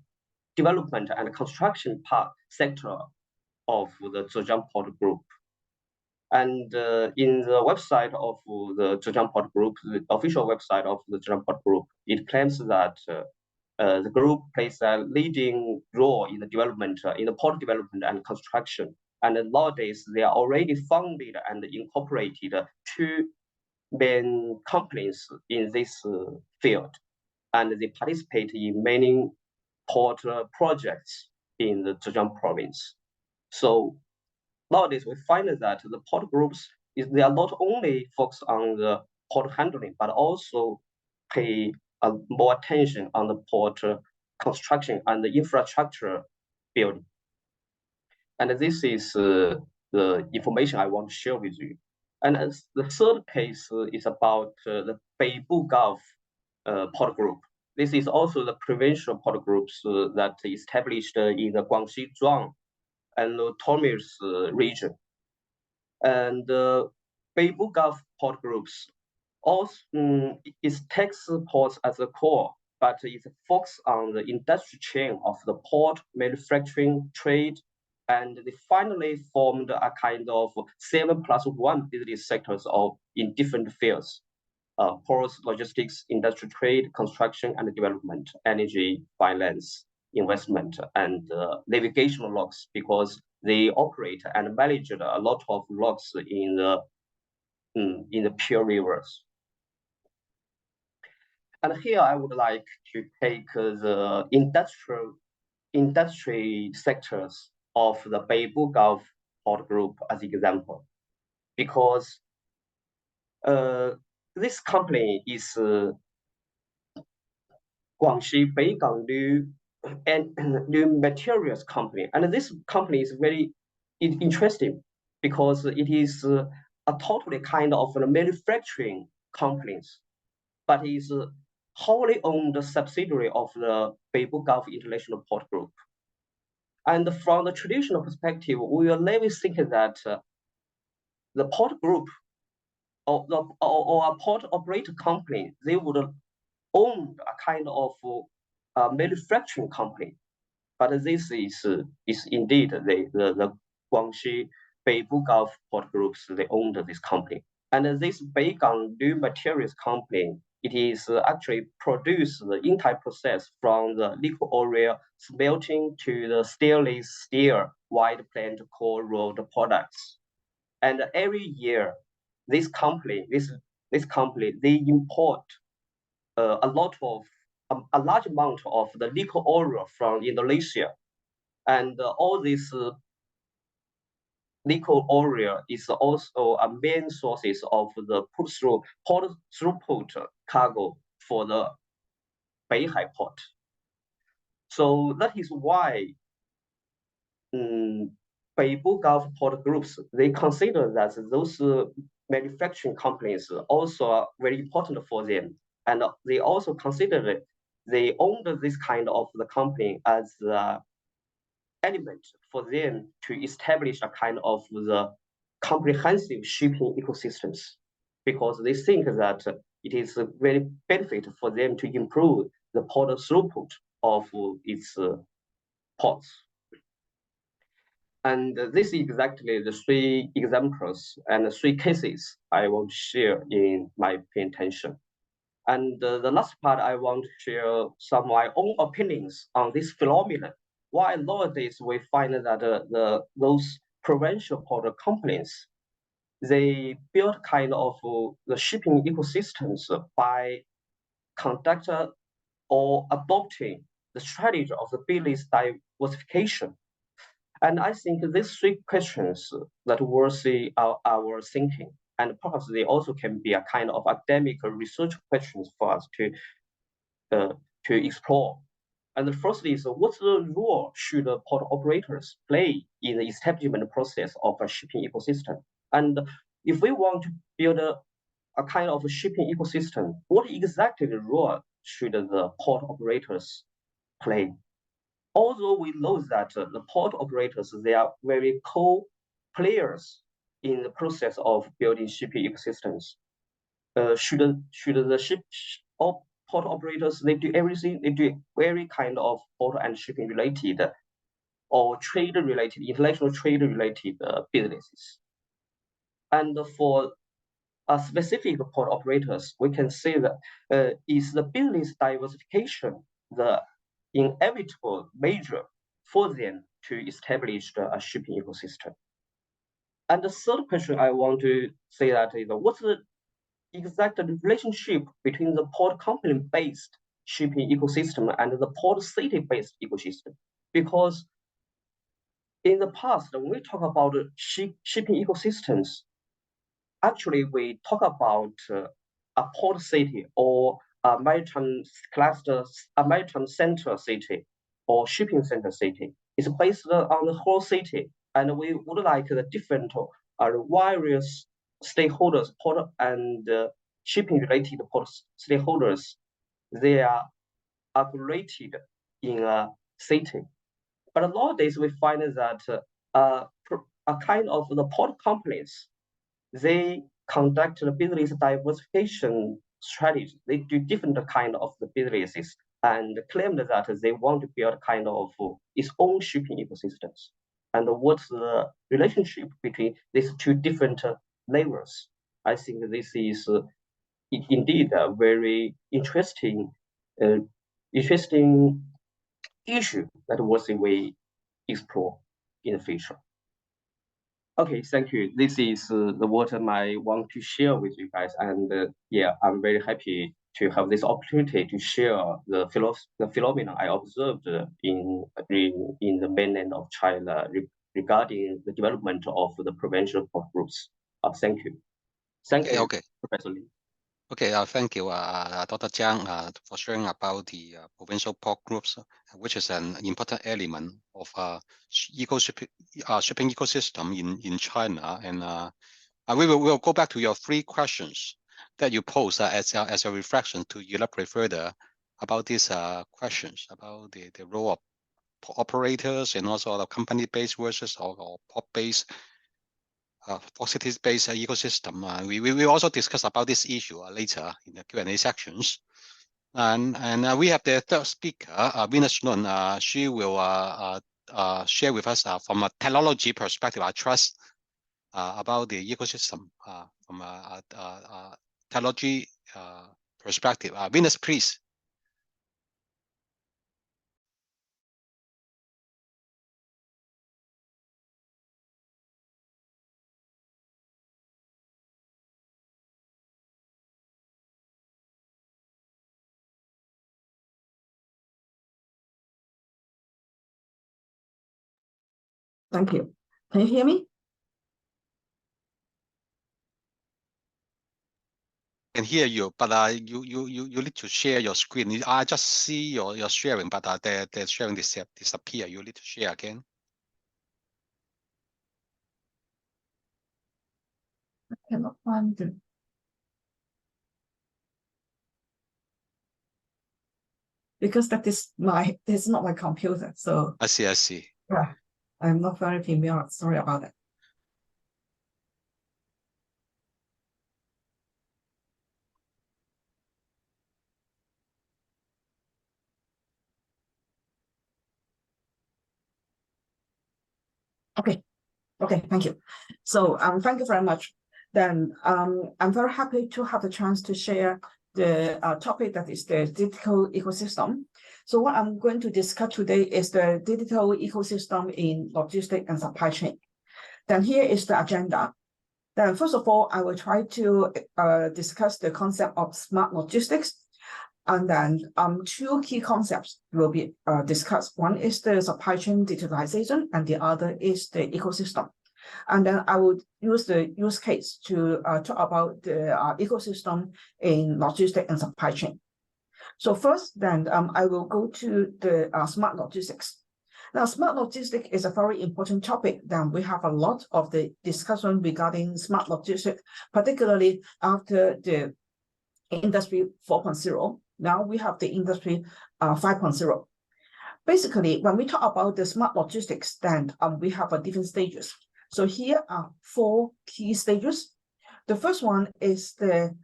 development and construction sector of the Zhejiang Port Group. And in the website of the Zhejiang Port Group, the official website of the Zhejiang Port Group, it claims that the group plays a leading role in the development, in the port development and construction. And nowadays, they are already founded and incorporated 2 main companies in this field. And they participate in many port projects in the Zhejiang province. So nowadays, we find that the port groups, they are not only focused on the port handling, but also pay more attention on the port construction and the infrastructure building. And this is the information I want to share with you. And the third case is about the Beibu Gulf Port Group. This is also the provincial port groups that established in the Guangxi Zhuang and autonomous region. And the Beibu Gulf Port Groups also is takes ports as a core, but it focuses on the industry chain of the port, manufacturing, trade, and they finally formed a kind of 7+1 business sectors in different fields. Ports, logistics, industry, trade, construction and development, energy, finance, investment, and navigation locks, because they operate and manage a lot of locks in the pure rivers. And here I would like to take the industry sectors of the Beibu Gulf Port Group as example, because this company is Guangxi Beigang new materials company, and this company is very interesting because it is a totally kind of a manufacturing companies, but is wholly owned subsidiary of the Beibu Gulf International Port Group. And from the traditional perspective, we will never think that the port group or a port operator company, they would own a kind of manufacturing company. But this is indeed the Guangxi Beibu Gulf Port Groups, they owned this company. And this Beigang New Materials Company, it is actually produce the entire process from the liquid oil smelting to the stainless steel wide plant core rolled products. And every year, this company, they import a large amount of the liquid oil from Indonesia. And all this liquid oil is also a main sources of the port throughput cargo for the Beihai port. So that is why Beibu Gulf Port Groups, they consider that those manufacturing companies also are very important for them. And they also consider that they own this kind of the company as an element for them to establish a kind of the comprehensive shipping ecosystems, because they think that it is a very benefit for them to improve the port throughput of its ports. And this is exactly the 3 examples and 3 cases I want to share in my presentation. And the last part, I want to share some of my own opinions on this phenomenon. Why nowadays we find that those provincial port companies, they build kind of the shipping ecosystems by conducting or adopting the strategy of the business diversification. And I think these 3 questions that worthy our thinking, and perhaps they also can be a kind of academic research questions for us to explore. And the first is, what role should port operators play in the establishment process of a shipping ecosystem? And if we want to build a kind of a shipping ecosystem, what exactly the role should the port operators play? although we know that the port operators, they are very co-players in the process of building shipping ecosystems. Should the port operators, they do everything, they do every kind of port and shipping related or trade related, international trade related businesses. And for specific port operators, we can say that is the business diversification the inevitable measure for them to establish a shipping ecosystem. And the third question I want to say that is, what's the exact relationship between the port company-based shipping ecosystem and the port city-based ecosystem? Because in the past, when we talk about shipping ecosystems, actually we talk about a port city or a maritime cluster, a maritime center city or shipping center city. It's based on the whole city, and we would like the different various stakeholders, port and shipping related port stakeholders, they are aggregated in a city. But nowadays we find that a kind of the port companies, they conduct the business diversification strategy. They do different kind of the businesses and claim that they want to build kind of its own shipping ecosystems. And what's the relationship between these two different levels? I think this is indeed a very interesting issue that we explore in the future. Okay, thank you. This is what I want to share with you guys, and yeah, I'm very happy to have this opportunity to share the phenomena I observed in the mainland of China regarding the development of the provincial port groups. Thank you. Thank you, Professor Lee. Okay, thank you, Dr. Zhang, for sharing about the provincial port groups, which is an important element of shipping ecosystem in China. And we will go back to your three questions that you posed as a reflection to elaborate further about these questions about the role of operators and also the company-based versus or port-based. For cities-based ecosystem. We also discuss about this issue later in the Q&A sections. And we have the third speaker, Venus Lun. She will share with us from a technology perspective, I trust, about the ecosystem from a technology perspective. Venus, please. Thank you. Can you hear me? I can hear you, but you need to share your screen. I just see your sharing, but the sharing disappear. You need to share again. I cannot find it. Because that is it's not my computer, so I see. Yeah, I'm not very familiar. Sorry about that. Okay, thank you. So thank you very much. Then I'm very happy to have the chance to share the topic that is the digital ecosystem. So what I'm going to discuss today is the digital ecosystem in logistics and supply chain. Then here is the agenda. Then first of all, I will try to discuss the concept of smart logistics. And then two key concepts will be discussed. One is the supply chain digitalization, and the other is the ecosystem. And then I would use the use case to talk about the ecosystem in logistics and supply chain. So first, then I will go to the smart logistics. Now, smart logistics is a very important topic. Then we have a lot of the discussion regarding smart logistics, particularly after the Industry 4.0. Now we have the Industry 5.0. basically, when we talk about the smart logistics, then we have different stages. So here are 4 key stages. The first one is the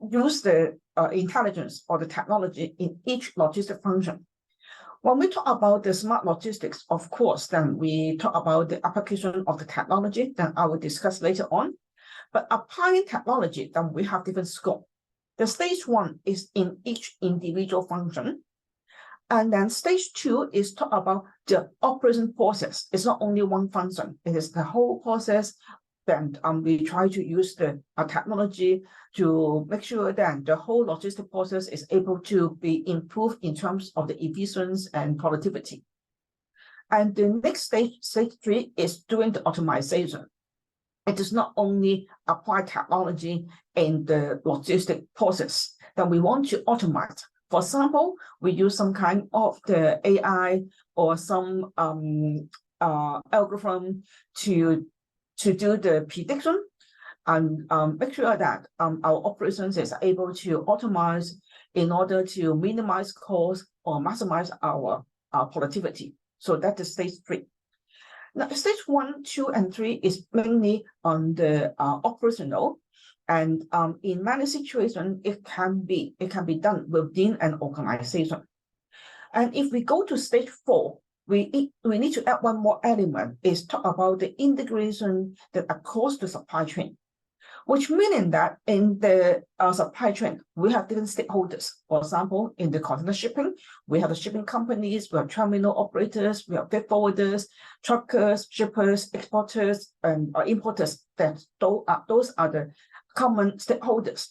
use the intelligence or the technology in each logistic function. When we talk about the smart logistics, of course, then we talk about the application of the technology that I will discuss later on. But applying technology, then we have different scope. The stage 1 is in each individual function. And then stage 2 is talk about the operation process. It's not only one function, it is the whole process. Then we try to use the technology to make sure that the whole logistic process is able to be improved in terms of the efficiency and productivity. And the next stage, stage 3, is doing the optimization. It is not only apply technology in the logistic process that we want to automate. For example, we use some kind of the AI or some algorithm to do the prediction and make sure that our operations is able to optimize in order to minimize costs or maximize our productivity. So that is stage 3. Now, stage 1, 2, and 3 is mainly on the operational, and in many situations it can be done within an organization. And if we go to stage 4, we need to add one more element, is talk about the integration that across the supply chain, which meaning that in the supply chain, we have different stakeholders. For example, in the container shipping, we have the shipping companies, we have terminal operators, we have freight forwarders, truckers, shippers, exporters, and importers. That those are the common stakeholders.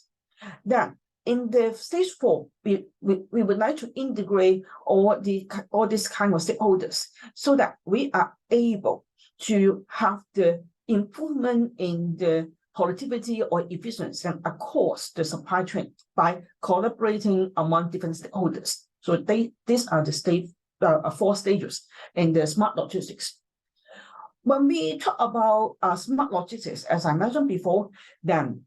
Then in the stage 4, we would like to integrate all these kind of stakeholders so that we are able to have the improvement in the productivity or efficiency across the supply chain by collaborating among different stakeholders. So these are the 4 stages in the smart logistics. When we talk about smart logistics, as I mentioned before, then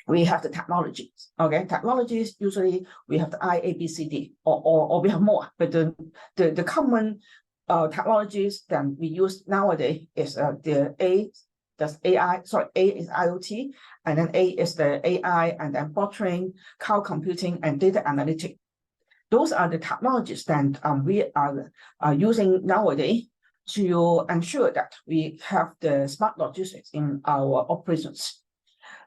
we have the technologies. Okay, technologies usually we have the IABCD or we have more, but the common technologies that we use nowadays is the A. That's AI. Sorry, A is IoT, and then A is the AI, and then blockchain, cloud computing, and data analytics. Those are the technologies that we are using nowadays to ensure that we have the smart logistics in our operations.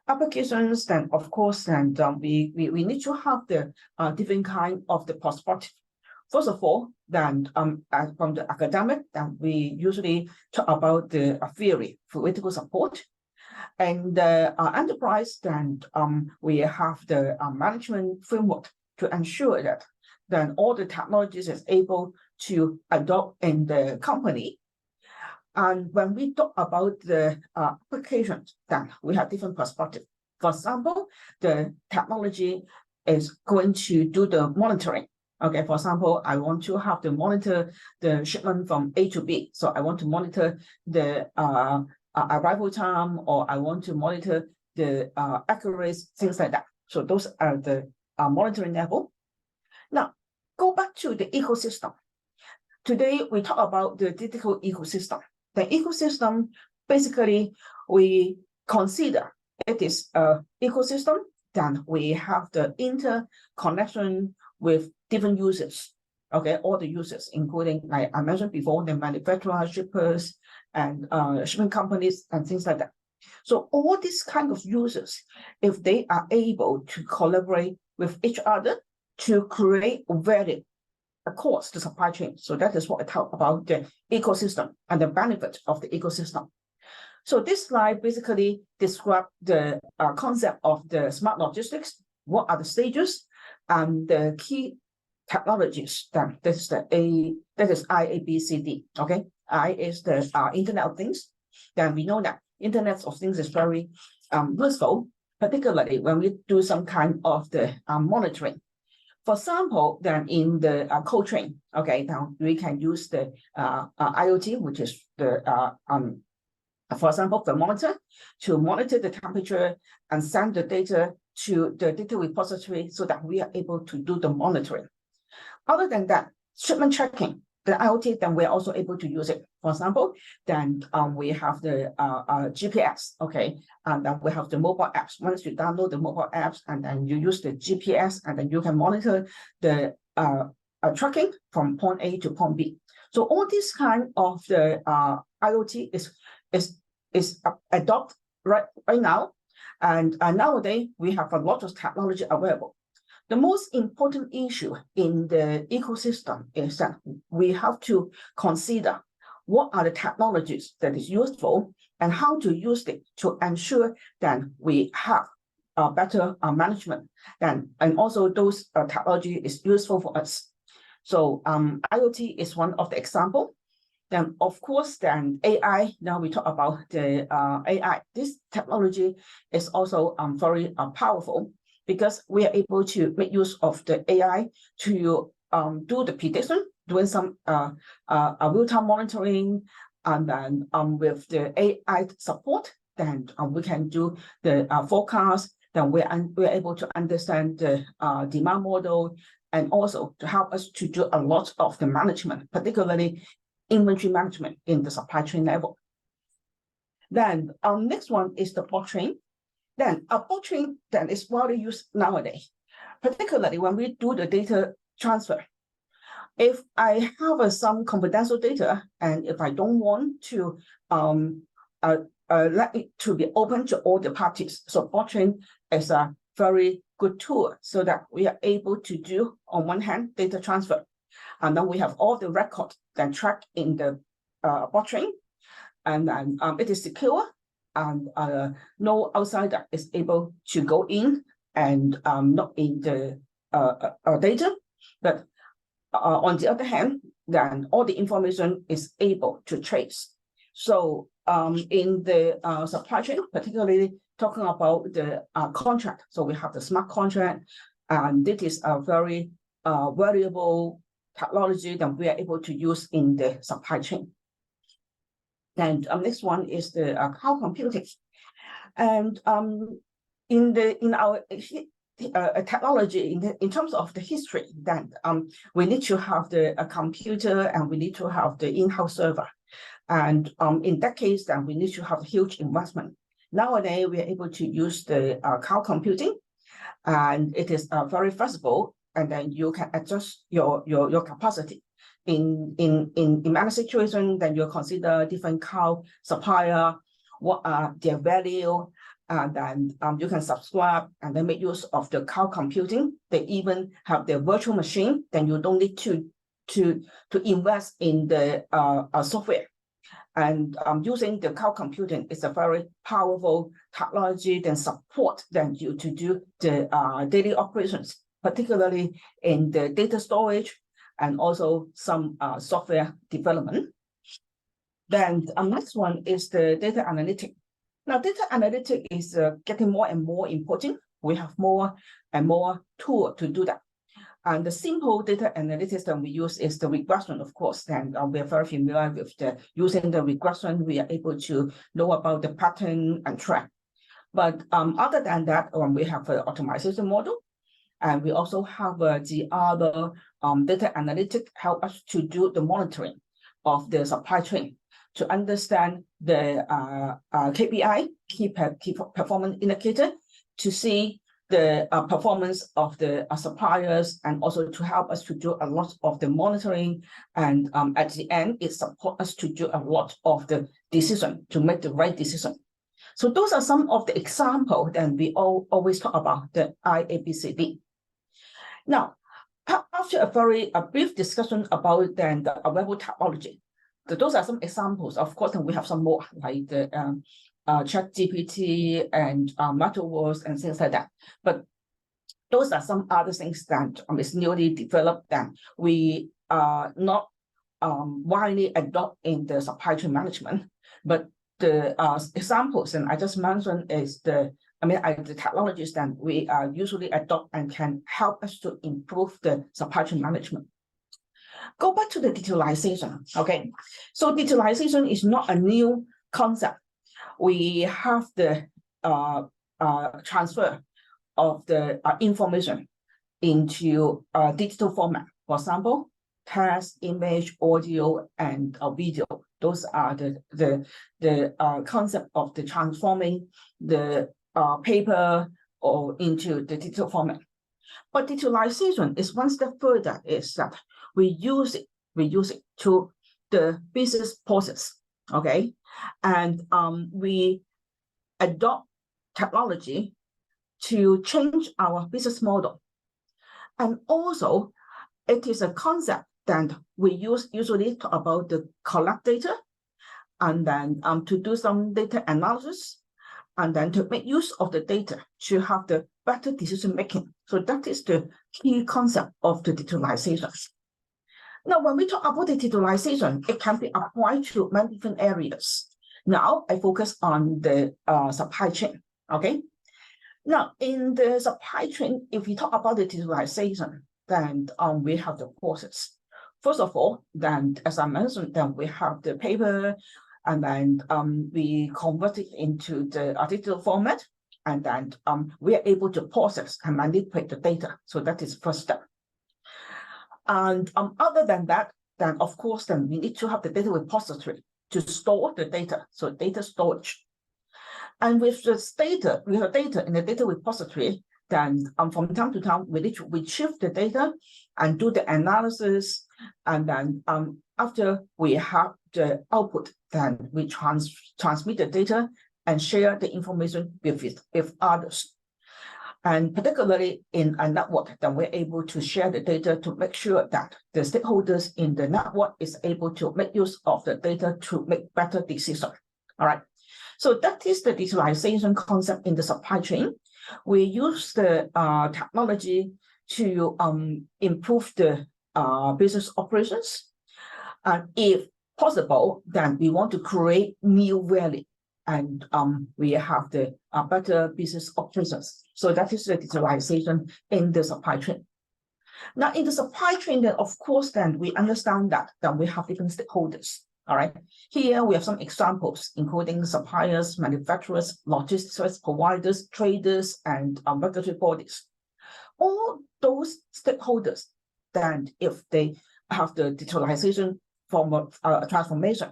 Applications, then of course, and we need to have the different kind of the perspective. First of all, then from the academic, then we usually talk about the theory, theoretical support, and the enterprise. Then we have the management framework to ensure that then all the technologies is able to adopt in the company. And when we talk about the applications, then we have different perspectives. For example, the technology is going to do the monitoring. Okay, for example, I want to have to monitor the shipment from A to B. So I want to monitor the arrival time, or I want to monitor the accuracy, things like that. So those are the monitoring level. Now, go back to the ecosystem. Today, we talk about the digital ecosystem. The ecosystem, basically, we consider it is an ecosystem. Then we have the interconnection with different users. Okay, all the users, including, like I mentioned before, the manufacturers, shippers, and shipping companies, and things like that. So all these kind of users, if they are able to collaborate with each other to create value across the supply chain. So that is what I talk about the ecosystem and the benefit of the ecosystem. So this slide basically describes the concept of the smart logistics. What are the stages and the key technologies? Then this is the that is IABCD. Okay, I is the Internet of Things. Then we know that Internet of Things is very useful, particularly when we do some kind of the monitoring. For example, then in the cold chain, okay, now we can use the IoT, which is the for example, thermometer, to monitor the temperature and send the data to the data repository so that we are able to do the monitoring. Other than that, shipment tracking, the IoT, then we're also able to use it. For example, then we have the GPS, okay, and then we have the mobile apps. Once you download the mobile apps and then you use the GPS, and then you can monitor the tracking from point A to point B. So all this kind of the IoT is adopted right now, and nowadays we have a lot of technology available. The most important issue in the ecosystem is that we have to consider what are the technologies that is useful and how to use it to ensure that we have better management, and also those technology is useful for us. So IoT is one of the example. Then of course, then AI, now we talk about the AI. This technology is also very powerful, because we are able to make use of the AI to do the prediction, doing some real-time monitoring, and then with the AI support, then we can do the forecast. Then we're able to understand the demand model, and also to help us to do a lot of the management, particularly inventory management in the supply chain level. Then next one is the blockchain. Then a blockchain then is widely used nowadays, particularly when we do the data transfer. If I have some confidential data, and if I don't want to let it to be open to all the parties, so blockchain is a very good tool, so that we are able to do, on one hand, data transfer, and then we have all the records then tracked in the blockchain, and then it is secure, and no outsider is able to go in and look in the data. But on the other hand, then all the information is able to trace. So in the supply chain, particularly talking about the contract, so we have the smart contract, and this is a very valuable technology that we are able to use in the supply chain. And next one is the cloud computing. And in our technology, in terms of the history, then we need to have the computer, and we need to have the in-house server. And in that case, then we need to have a huge investment. Nowadays, we are able to use the cloud computing, and it is very flexible, and then you can adjust your capacity. In many situations, then you consider different cloud supplier, what are their value, and then you can subscribe and then make use of the cloud computing. They even have their virtual machine, then you don't need to invest in the software. And using the cloud computing is a very powerful technology that support then you to do the daily operations, particularly in the data storage, and also some software development. Then next one is the data analytics. Now, data analytics is getting more and more important. We have more and more tools to do that. And the simple data analytics that we use is the regression, of course. And we are very familiar with using the regression. We are able to know about the pattern and track. But other than that, we have an optimization model. And we also have the other data analytics help us to do the monitoring of the supply chain, to understand the KPI, key performance indicator, to see the performance of the suppliers, and also to help us to do a lot of the monitoring. And at the end, it supports us to do a lot of the decision, to make the right decision. So those are some of the examples that we always talk about, the IABCD. Now, after a very brief discussion about then the available technology, those are some examples. Of course, we have some more, like the ChatGPT and Metaverse and things like that. But those are some other things that is newly developed that we are not widely adopt in the supply chain management. But the examples, and I just mentioned, is the technologies that we usually adopt and can help us to improve the supply chain management. Go back to the digitalization, okay? So digitalization is not a new concept. We have the transfer of the information into digital format. For example, text, image, audio, and video. Those are the concept of the transforming the paper or into the digital format. But digitalization is one step further, is that we use it to the business process, okay? And we adopt technology to change our business model. And also, it is a concept that we usually talk about the collect data, and then to do some data analysis, and then to make use of the data to have the better decision making. So that is the key concept of the digitalization. Now, when we talk about the digitalization, it can be applied to many different areas. Now, I focus on the supply chain, okay? Now, in the supply chain, if we talk about the digitalization, then we have the process. First of all, then, as I mentioned, then we have the paper, and then we convert it into the digital format, and then we are able to process and manipulate the data. So that is first step. And other than that, then of course, then we need to have the data repository to store the data. So data storage. And with this data, we have data in the data repository, then from time to time, we need to retrieve the data and do the analysis. And then after we have the output, then we transmit the data and share the information with others. And particularly in a network, then we're able to share the data to make sure that the stakeholders in the network is able to make use of the data to make better decisions. All right. So that is the digitalization concept in the supply chain. We use the technology to improve the business operations. And if possible, then we want to create new value, and we have the better business operations. So that is the digitalization in the supply chain. Now, in the supply chain, then of course, then we understand that then we have different stakeholders. All right. Here we have some examples, including suppliers, manufacturers, logistics service providers, traders, and regulatory bodies. All those stakeholders, then if they have the digitalization form of transformation,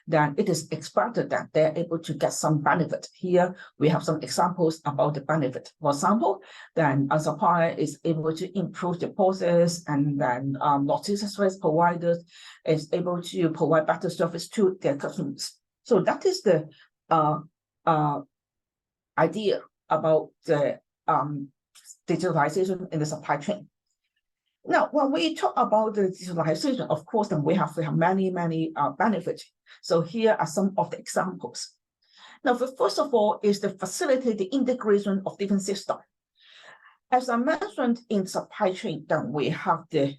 then it is expected that they're able to get some benefit. Here we have some examples about the benefit. For example, then a supplier is able to improve the process, and then logistics service providers is able to provide better service to their customers. So that is the idea about the digitalization in the supply chain. Now, when we talk about the digitalization, of course, then we have many benefits. So here are some of the examples. Now, first of all, is to facilitate the integration of different systems. As I mentioned in supply chain, then we have the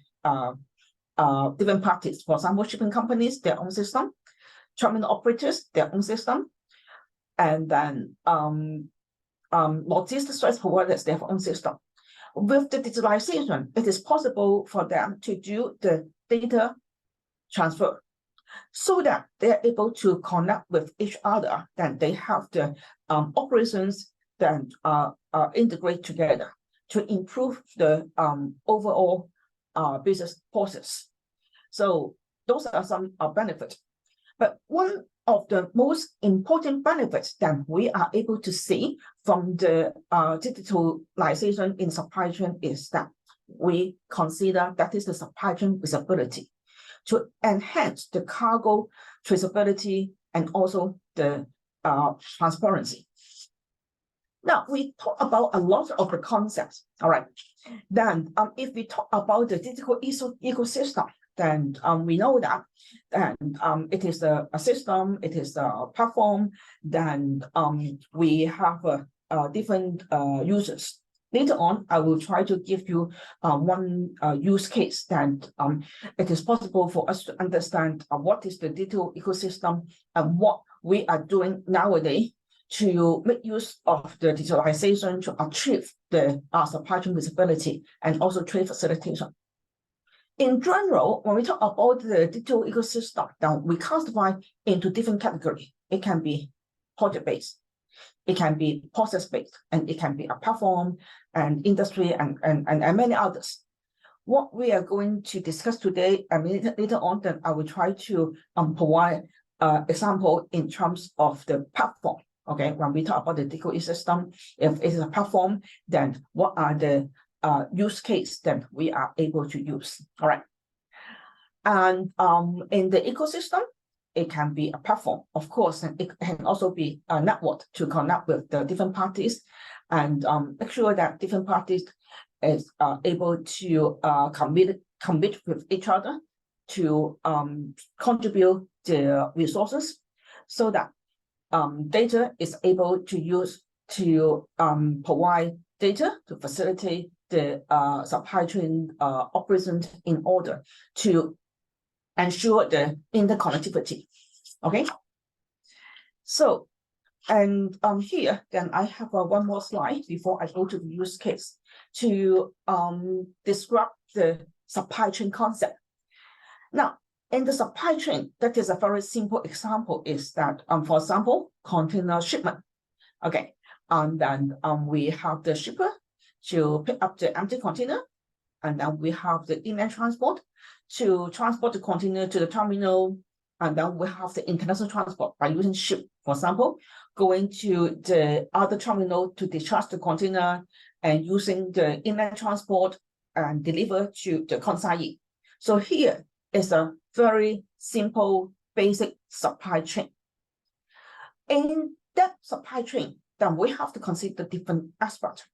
different parties. For example, shipping companies, their own system, terminal operators, their own system, and then logistics service providers, their own system. With the digitalization, it is possible for them to do the data transfer so that they're able to connect with each other, then they have the operations that integrate together to improve the overall business process. So those are some benefits. But one of the most important benefits that we are able to see from the digitalization in supply chain is that we consider that is the supply chain visibility to enhance the cargo traceability and also the transparency. Now, we talk about a lot of the concepts, all right. Then if we talk about the digital ecosystem, then we know that it is a system, it is a platform, then we have different users. Later on, I will try to give you one use case that it is possible for us to understand what is the digital ecosystem and what we are doing nowadays to make use of the digitalization to achieve the supply chain visibility and also trade facilitation. In general, when we talk about the digital ecosystem, then we classify into different categories. It can be project-based, it can be process-based, and it can be a platform and industry and many others. what we are going to discuss today, I mean, later on, then I will try to provide example in terms of the platform. Okay, when we talk about the digital ecosystem, if it is a platform, then what are the use case that we are able to use? All right. And in the ecosystem, it can be a platform, of course, and it can also be a network to connect with the different parties and make sure that different parties is able to commit with each other to contribute the resources so that data is able to use to provide data to facilitate the supply chain operations in order to ensure the interconnectivity. Okay. So, and here, then I have one more slide before I go to the use case to describe the supply chain concept. Now, in the supply chain, that is a very simple example is that, for example, container shipment. Okay, and then we have the shipper to pick up the empty container, and then we have the inland transport to transport the container to the terminal, and then we have the international transport by using ship, for example, going to the other terminal to discharge the container and using the inland transport and deliver to the consignee. So here is a very simple, basic supply chain. In that supply chain, then we have to consider different aspects.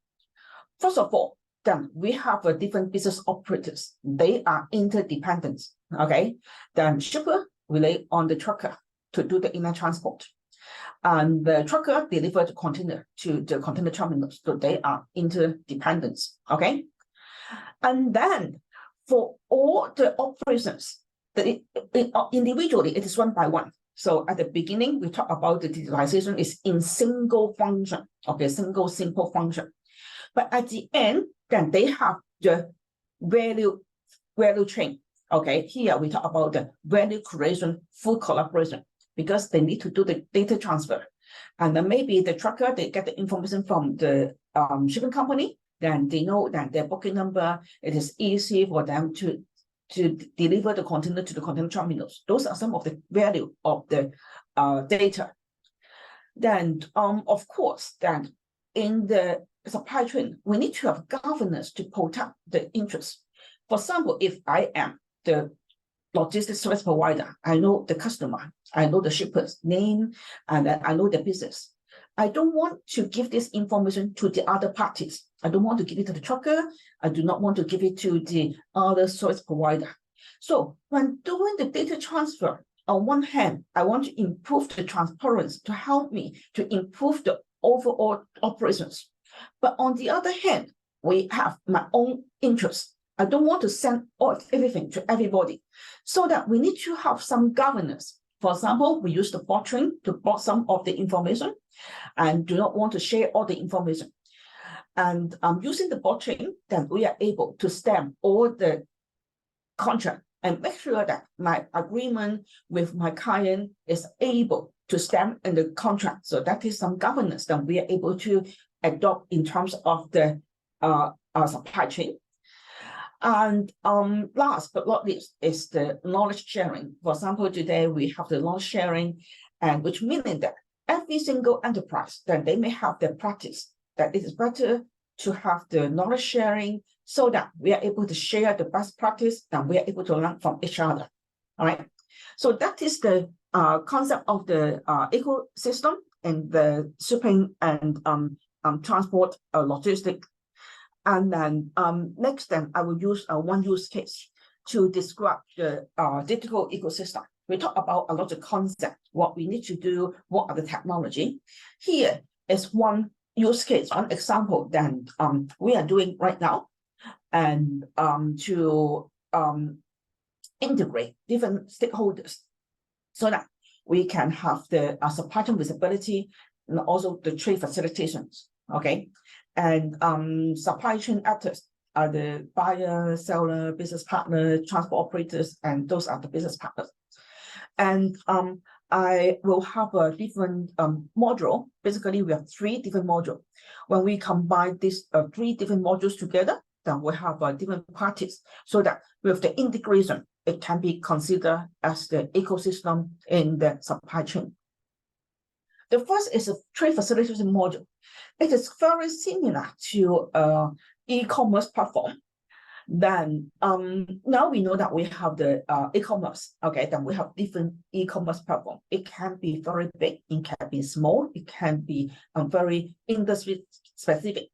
First of all, then we have a different business operators. They are interdependent. Okay, then shipper rely on the trucker to do the inland transport, and the trucker deliver the container to the container terminals. So they are interdependent. Okay, and then for all the operations, individually it is one by one. So at the beginning, we talk about the digitalization is in single function, okay, single simple function. But at the end, then they have the value chain. Okay, here we talk about the value creation, full collaboration, because they need to do the data transfer. And then maybe the trucker, they get the information from the shipping company, then they know that their booking number, it is easy for them to deliver the container to the container terminals. Those are some of the value of the data. Then, of course, then in the supply chain, we need to have governance to protect the interests. For example, if I am the logistics service provider, I know the customer, I know the shipper's name, and I know the business. I don't want to give this information to the other parties. I don't want to give it to the trucker. I do not want to give it to the other service provider. So when doing the data transfer, on one hand, I want to improve the transparency to help me to improve the overall operations. But on the other hand, we have my own interests. I don't want to send everything to everybody. So that we need to have some governance. For example, we use the bot train to bot some of the information and do not want to share all the information. And using the bot train, then we are able to stamp all the contract and make sure that my agreement with my client is able to stamp in the contract. So that is some governance that we are able to adopt in terms of the supply chain. And last but not least is the knowledge sharing. For example, today we have the knowledge sharing, and which meaning that every single enterprise, then they may have their practice, that it is better to have the knowledge sharing so that we are able to share the best practice and we are able to learn from each other. All right. So that is the concept of the ecosystem and the shipping and transport logistics. And then next, then I will use one use case to describe the digital ecosystem. We talk about a lot of concepts, what we need to do, what are the technology. Here is one use case, one example that we are doing right now, and to integrate different stakeholders so that we can have the supply chain visibility and also the trade facilitations. Okay. And supply chain actors are the buyer, seller, business partner, transport operators, and those are the business partners. And I will have a different module. Basically, we have 3 different modules. When we combine these 3 different modules together, then we have different parties, so that with the integration, it can be considered as the ecosystem in the supply chain. The first is a trade facilitation module. It is very similar to e-commerce platform. Then now we know that we have the e-commerce. Okay, then we have different e-commerce platform. It can be very big, it can be small, it can be very industry specific.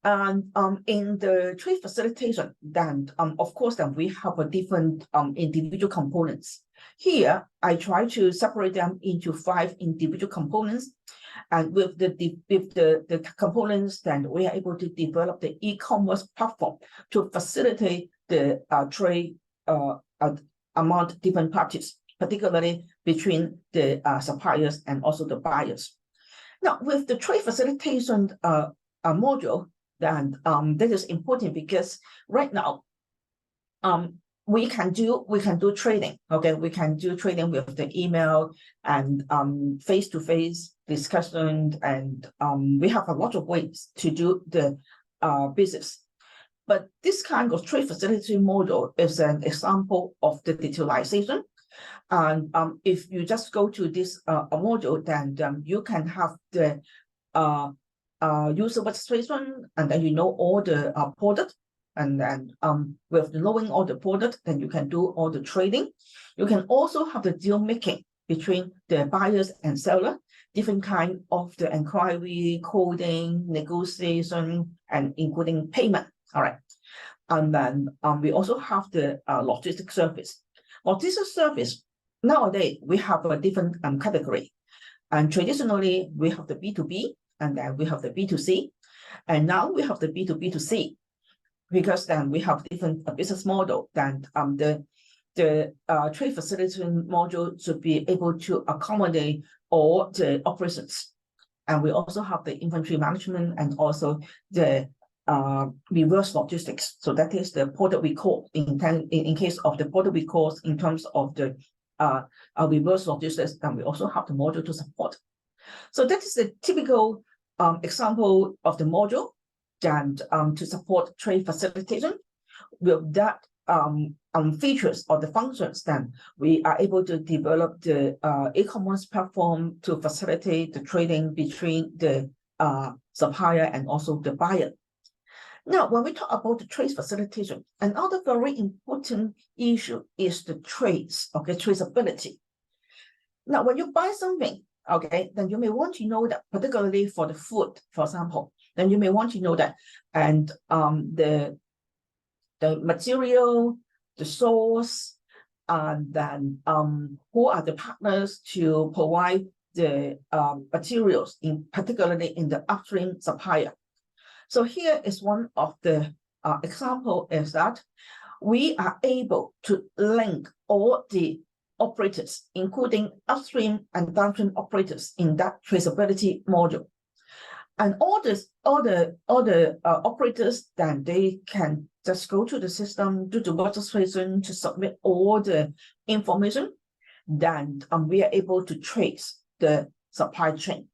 And in the trade facilitation, then of course, then we have a different individual components. Here, I try to separate them into 5 individual components. And with the components, then we are able to develop the e-commerce platform to facilitate the trade among different parties, particularly between the suppliers and also the buyers. Now, with the trade facilitation module, then that is important because right now, we can do trading. Okay, we can do trading with the email and face-to-face discussion, and we have a lot of ways to do the business. But this kind of trade facility model is an example of the digitalization. And if you just go to this module, then you can have the user registration, and then you know all the product. And then with knowing all the product, then you can do all the trading. You can also have the deal making between the buyers and seller, different kind of the inquiry, coding, negotiation, and including payment. All right. And then we also have the logistics service. Logistics service, nowadays, we have a different category. And traditionally, we have the B2B, and then we have the B2C. And now we have the B2B2C. Because then we have different business model. Then the trade facilitation module should be able to accommodate all the operations. And we also have the inventory management and also the reverse logistics. So that is the product recall in case of the product recalls in terms of the reverse logistics. And we also have the module to support. So that is the typical example of the module. And to support trade facilitation. With that features or the functions, then we are able to develop the e-commerce platform to facilitate the trading between the supplier and also the buyer. Now, when we talk about the trade facilitation, another very important issue is the trace, okay, traceability. Now, when you buy something, okay, then you may want to know that, particularly for the food, for example, then you may want to know that, and the material, the source, and then who are the partners to provide the materials, particularly in the upstream supplier. So here is one of the example is that we are able to link all the operators, including upstream and downstream operators in that traceability module. And all the operators, then they can just go to the system, do the registration to submit all the information. Then we are able to trace the supply chain.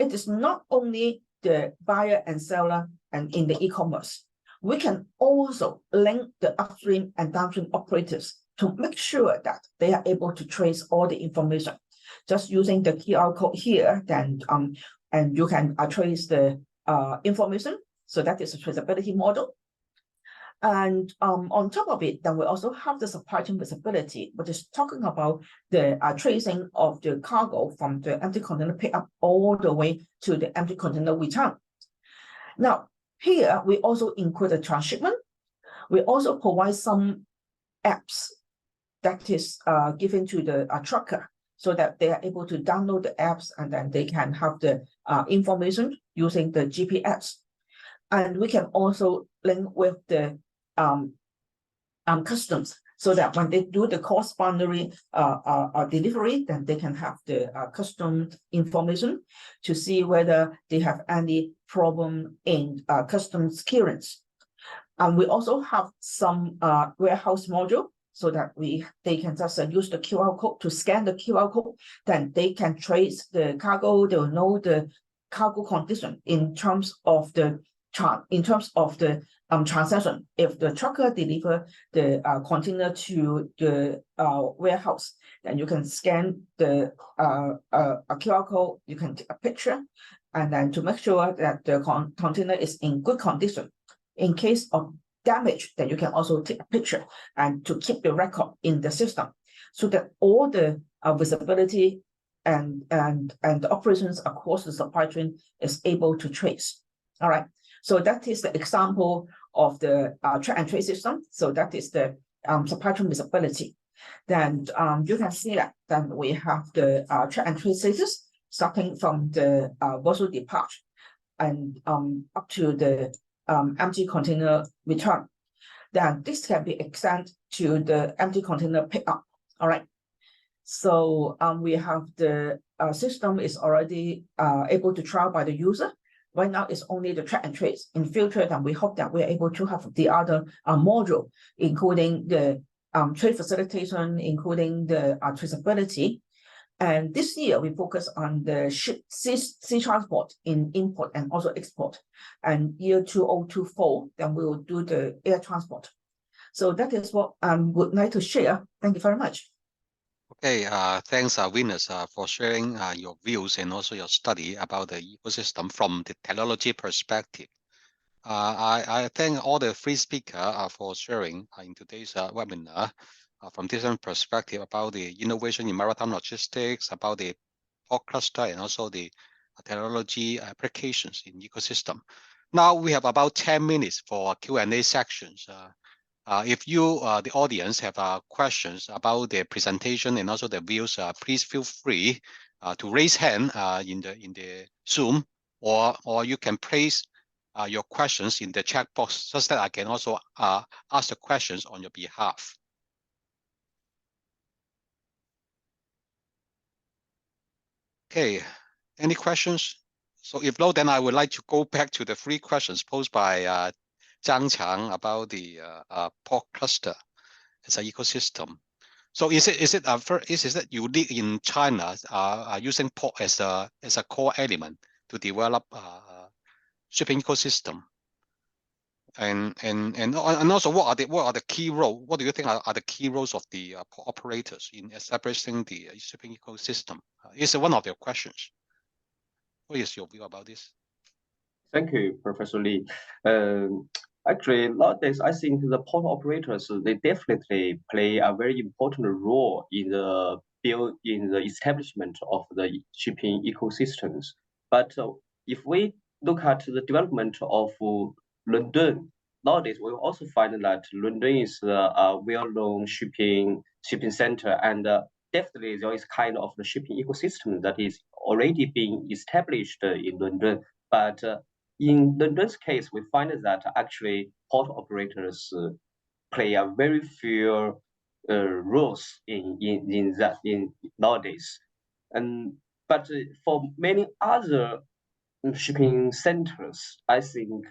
It is not only the buyer and seller and in the e-commerce. We can also link the upstream and downstream operators to make sure that they are able to trace all the information. Just using the QR code here, then and you can trace the information. So that is a traceability model. And on top of it, then we also have the supply chain visibility, which is talking about the tracing of the cargo from the empty container pickup all the way to the empty container return. Now, here we also include the transshipment. We also provide some apps that is given to the trucker, so that they are able to download the apps and then they can have the information using the GPS. And we can also link with the customs, so that when they do the cross-boundary delivery, then they can have the customs information to see whether they have any problem in customs clearance. And we also have some warehouse module, so that they can just use the QR code to scan the QR code. Then they can trace the cargo. They will know the cargo condition in terms of the in terms of the transaction. If the trucker deliver the container to the warehouse, then you can scan the a QR code, you can take a picture, and then to make sure that the container is in good condition. In case of damage, then you can also take a picture and to keep the record in the system, so that all the visibility and the operations across the supply chain is able to trace. All right. So that is the example of the track and trace system. So that is the supply chain visibility. Then you can see that then we have the track and trace status starting from the vessel departure and up to the empty container return. Then this can be extended to the empty container pickup. All right. So we have the system is already able to trial by the user. Right now, it's only the track and trace. In future, then we hope that we're able to have the other module, including the trade facilitation, including the traceability. And this year, we focus on the sea transport in import and also export. And year 2024, then we will do the air transport. So that is what I would like to share. Thank you very much. Okay, thanks, Venus, for sharing your views and also your study about the ecosystem from the technology perspective. I thank all the three speakers for sharing in today's webinar from different perspectives about the innovation in maritime logistics, about the port cluster, and also the technology applications in ecosystem. Now we have about 10 minutes for Q&A sections. If you, the audience, have questions about the presentation and also the views, please feel free to raise hand in the Zoom, or you can place your questions in the chat box, so that I can also ask the questions on your behalf. Okay, any questions? So if no, then I would like to go back to the three questions posed by Zhang about the port cluster as an ecosystem. So is it unique in China using port as a core element to develop shipping ecosystem? And also what are the key roles? What do you think are the key roles of the port operators in establishing the shipping ecosystem? Is one of their questions. What is your view about this? Thank you, Professor Lee. Actually, nowadays, I think the port operators, they definitely play a very important role in the establishment of the shipping ecosystems. But if we look at the development of London, nowadays we also find that London is a well-known shipping center, and definitely there is kind of the shipping ecosystem that is already being established in London. But in London's case, we find that actually port operators play a very few roles in nowadays. But for many other shipping centers, I think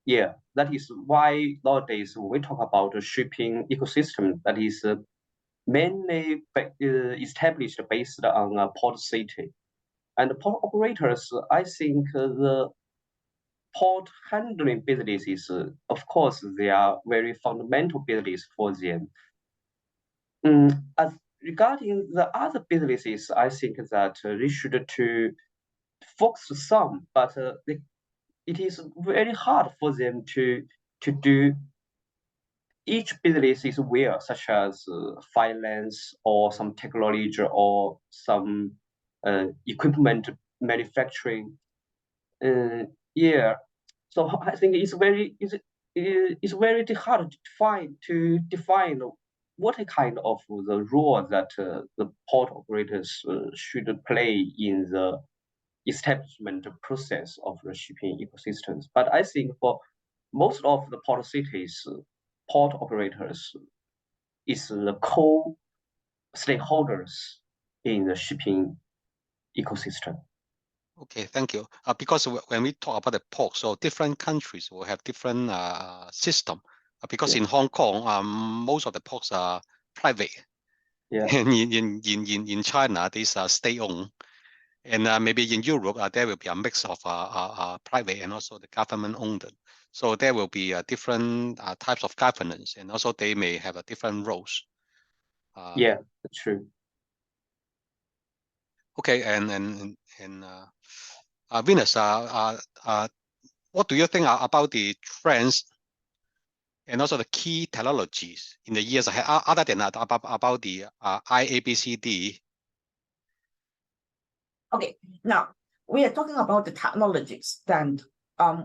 yeah, that is why nowadays when we talk about a shipping ecosystem, that is mainly established based on a port city. And port operators, I think the port handling businesses, of course, they are very fundamental business for them. As regarding the other businesses, I think that they should to focus some, but it is very hard for them to do each business is well, such as finance or some technology or some equipment manufacturing. Yeah, so I think it's very hard to define what kind of the role that the port operators should play in the establishment process of the shipping ecosystems. But I think for most of the port cities, port operators is the core stakeholders in the shipping ecosystem. Okay, thank you. Because when we talk about the port, so different countries will have different system. Because in Hong Kong, most of the ports are private. Yeah. And in China, these are state-owned. And maybe in Europe, there will be a mix of private and also the government owned. So there will be different types of governance, and also they may have a different roles. Yeah, that's true. Okay, and Venus, what do you think about the trends and also the key technologies in the years ahead, other than that, about the IABCD? Okay, now we are talking about the technologies. Then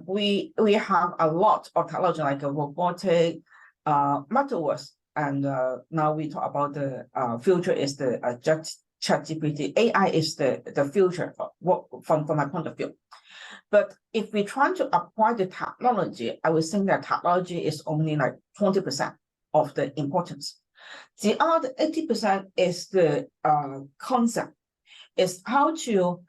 we have a lot of technology like robotic, metaverse, and now we talk about the future is the ChatGPT. AI is the future from my point of view. But if we try to apply the technology, I would think that technology is only like 20% of the importance. The other 80% is the concept, is how to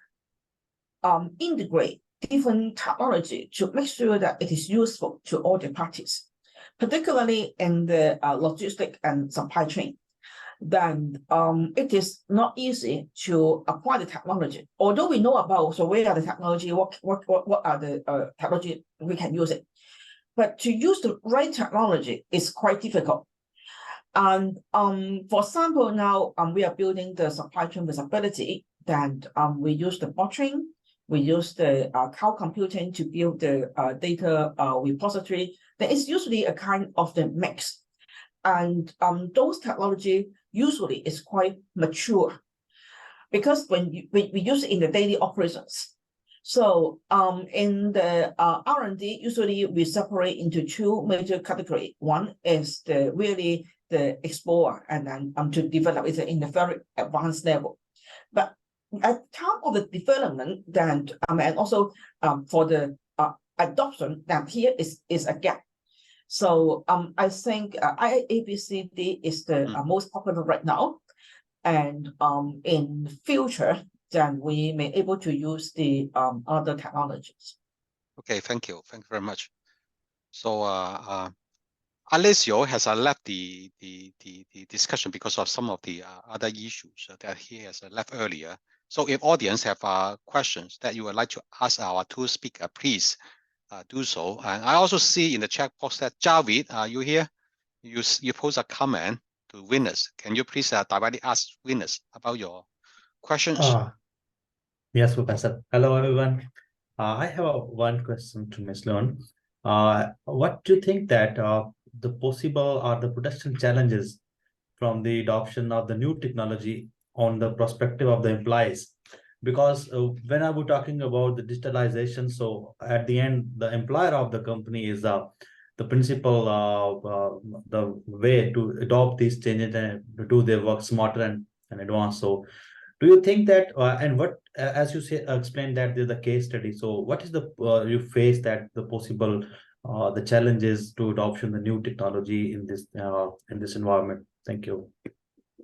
integrate different technology to make sure that it is useful to all the parties, particularly in the logistic and supply chain. Then it is not easy to apply the technology. Although we know about, so where are the technology, what are the technology we can use it. But to use the right technology is quite difficult. And for example, now we are building the supply chain visibility. Then we use the blockchain, we use the cloud computing to build the data repository. There is usually a kind of the mix. And those technology usually is quite mature because when we use it in the daily operations. So in the R&D, usually we separate into two major categories. One is the explorer, and then to develop it in the very advanced level. But at time of the development, then and also for the adoption, then here is a gap. So I think IABCD is the most popular right now, and in future, then we may able to use the other technologies. Okay, thank you very much. So Alessio has left the discussion because of some of the other issues that he has left earlier. So if audience have questions that you would like to ask our two speakers, please do so. And I also see in the chat box that Javid, are you here? You post a comment to Venus. Can you please directly ask Venus about your questions? Yes, Professor. Hello, everyone. I have one question to Ms. Leon. What do you think that the possible or the production challenges from the adoption of the new technology on the perspective of the employees? Because when I was talking about the digitalization, so at the end, the employer of the company is the principal, the way to adopt these changes and to do their work smarter and advanced. So do you think that, and what, as you say, explained that there's a case study. So what is the, you face that the possible, the challenges to adoption the new technology in this environment? Thank you.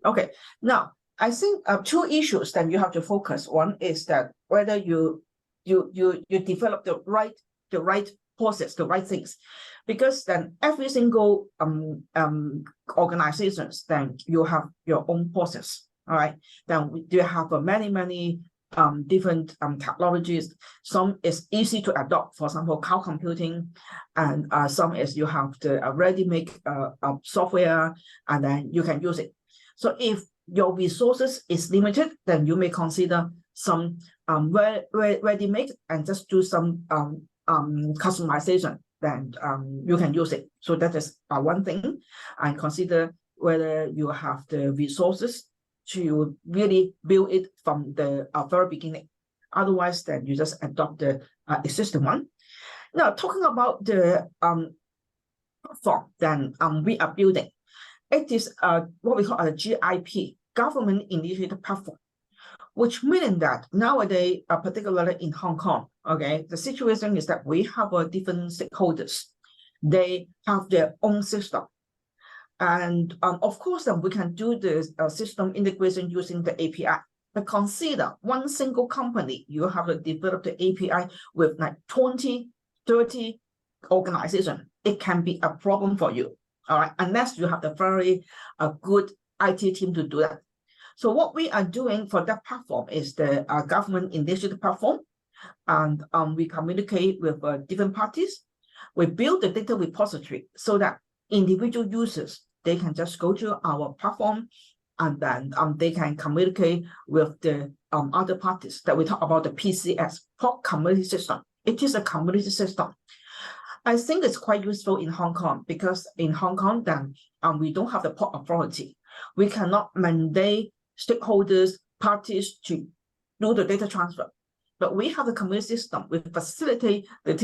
Okay, now I think two issues that you have to focus. One is that whether you develop the right process, the right things, because then every single organizations, then you have your own process. All right, then we do have many different technologies. Some is easy to adopt, for example, cloud computing, and some is you have the ready-made software, and then you can use it. So if your resources is limited, then you may consider some ready-made and just do some customization. Then you can use it. So that is one thing. And consider whether you have the resources to really build it from the very beginning. Otherwise, then you just adopt the existing one. Now, talking about the platform, then we are building. It is what we call a GIP, Government Initiated Platform, which meaning that nowadays, particularly in Hong Kong, okay, the situation is that we have different stakeholders. They have their own system. And of course, then we can do the system integration using the API. But consider one single company, you have to develop the API with like 20, 30 organizations. It can be a problem for you, all right, unless you have the very good IT team to do that. So what we are doing for that platform is the government initiative platform, and we communicate with different parties. We build the data repository so that individual users, they can just go to our platform, and then they can communicate with the other parties that we talk about, the PCS, Port Community System. It is a community system. I think it's quite useful in Hong Kong, because in Hong Kong, then we don't have the port authority. We cannot mandate stakeholders, parties to do the data transfer. But we have a community system. We facilitate the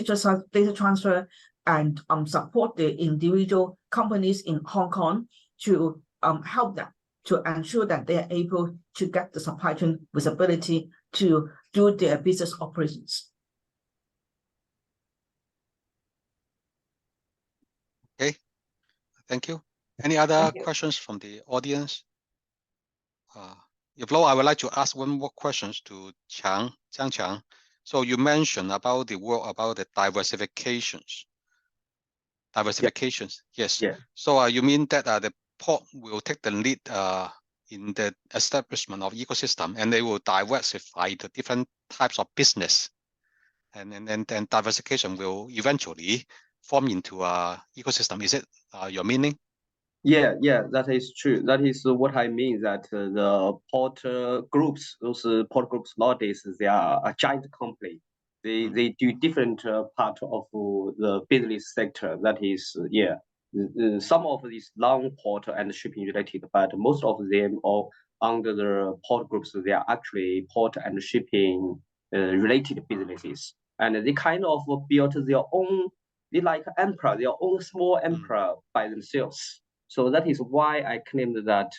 data transfer and support the individual companies in Hong Kong to help them to ensure that they are able to get the supply chain visibility to do their business operations. Okay, thank you. Any other questions from the audience? If no, I would like to ask one more question to Zhang Qiang. So you mentioned about the work about the diversifications. Yes. Yeah. So you mean that the port will take the lead in the establishment of ecosystem, and they will diversify the different types of business, and then diversification will eventually form into a ecosystem. Is it your meaning? Yeah, that is true. That is what I mean, that the port groups, those port groups nowadays, they are a giant company. They do different part of the business sector. That is, some of these non-port and shipping related, but most of them are under the port groups. They are actually port and shipping related businesses, and they kind of built their own. They like emperor, their own small emperor by themselves. So that is why I claimed that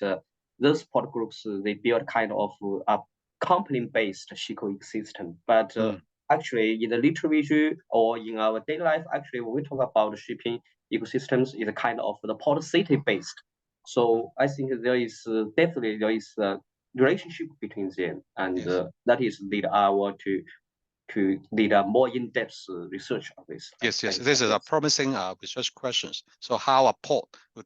those port groups, they build kind of a company-based ecosystem. But actually, in the literature or in our daily life, actually, when we talk about shipping ecosystems, is kind of the port city-based. So I think there is definitely a relationship between them, and that is lead our to lead a more in-depth research of this. Yes. This is a promising research questions. So how a port will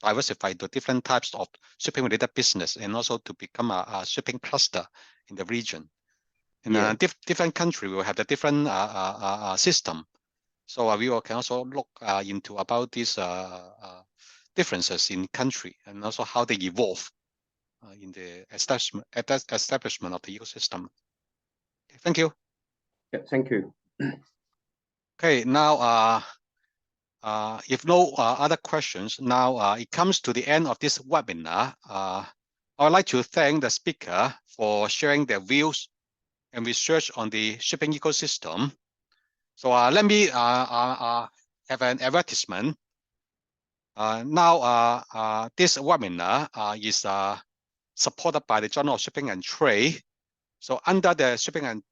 diversify the different types of shipping-related business, and also to become a shipping cluster in the region. And different country will have the different system. So we can also look into about these differences in country, and also how they evolve in the establishment of the ecosystem. Okay, thank you. Yeah, thank you. Okay, now if no other questions, now it comes to the end of this webinar. I would like to thank the speaker for sharing their views and research on the shipping ecosystem. So let me have an advertisement. Now this webinar is supported by the Journal of Shipping and Trade. So under the Shipping and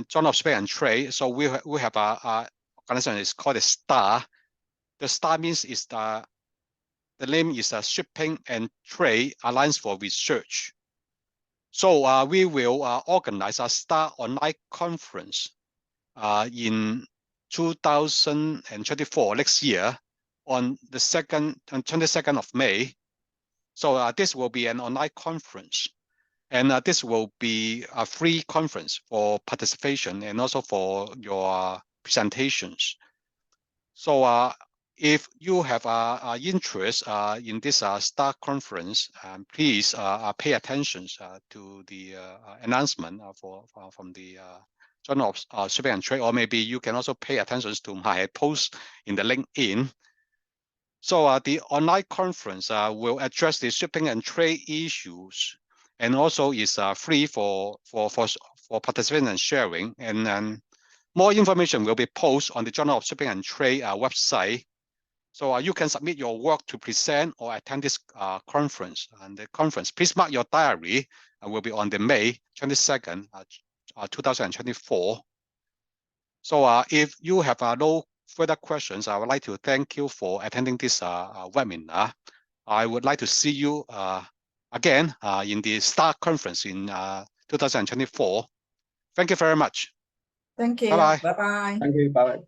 Journal of Shipping and Trade, so we have a organization is called the STAR. The STAR means is the name is a Shipping and Trade Alliance for Research. So we will organize a STAR online conference in 2024 next year on the 22nd of May. So this will be an online conference. And this will be a free conference for participation and also for your presentations. So if you have interest in this STAR conference, please pay attention to the announcement from the Journal of Shipping and Trade, or maybe you can also pay attention to my post in the LinkedIn. So the online conference will address the shipping and trade issues, and also is free for participation and sharing. And then more information will be posted on the Journal of Shipping and Trade website. So you can submit your work to present or attend this conference. And the conference, please mark your diary, will be on the May 22nd, 2024. So if you have no further questions, I would like to thank you for attending this webinar. I would like to see you again in the STAR conference in 2024. Thank you very much. Thank you. Bye-bye. Bye-bye. Thank you. Bye-bye.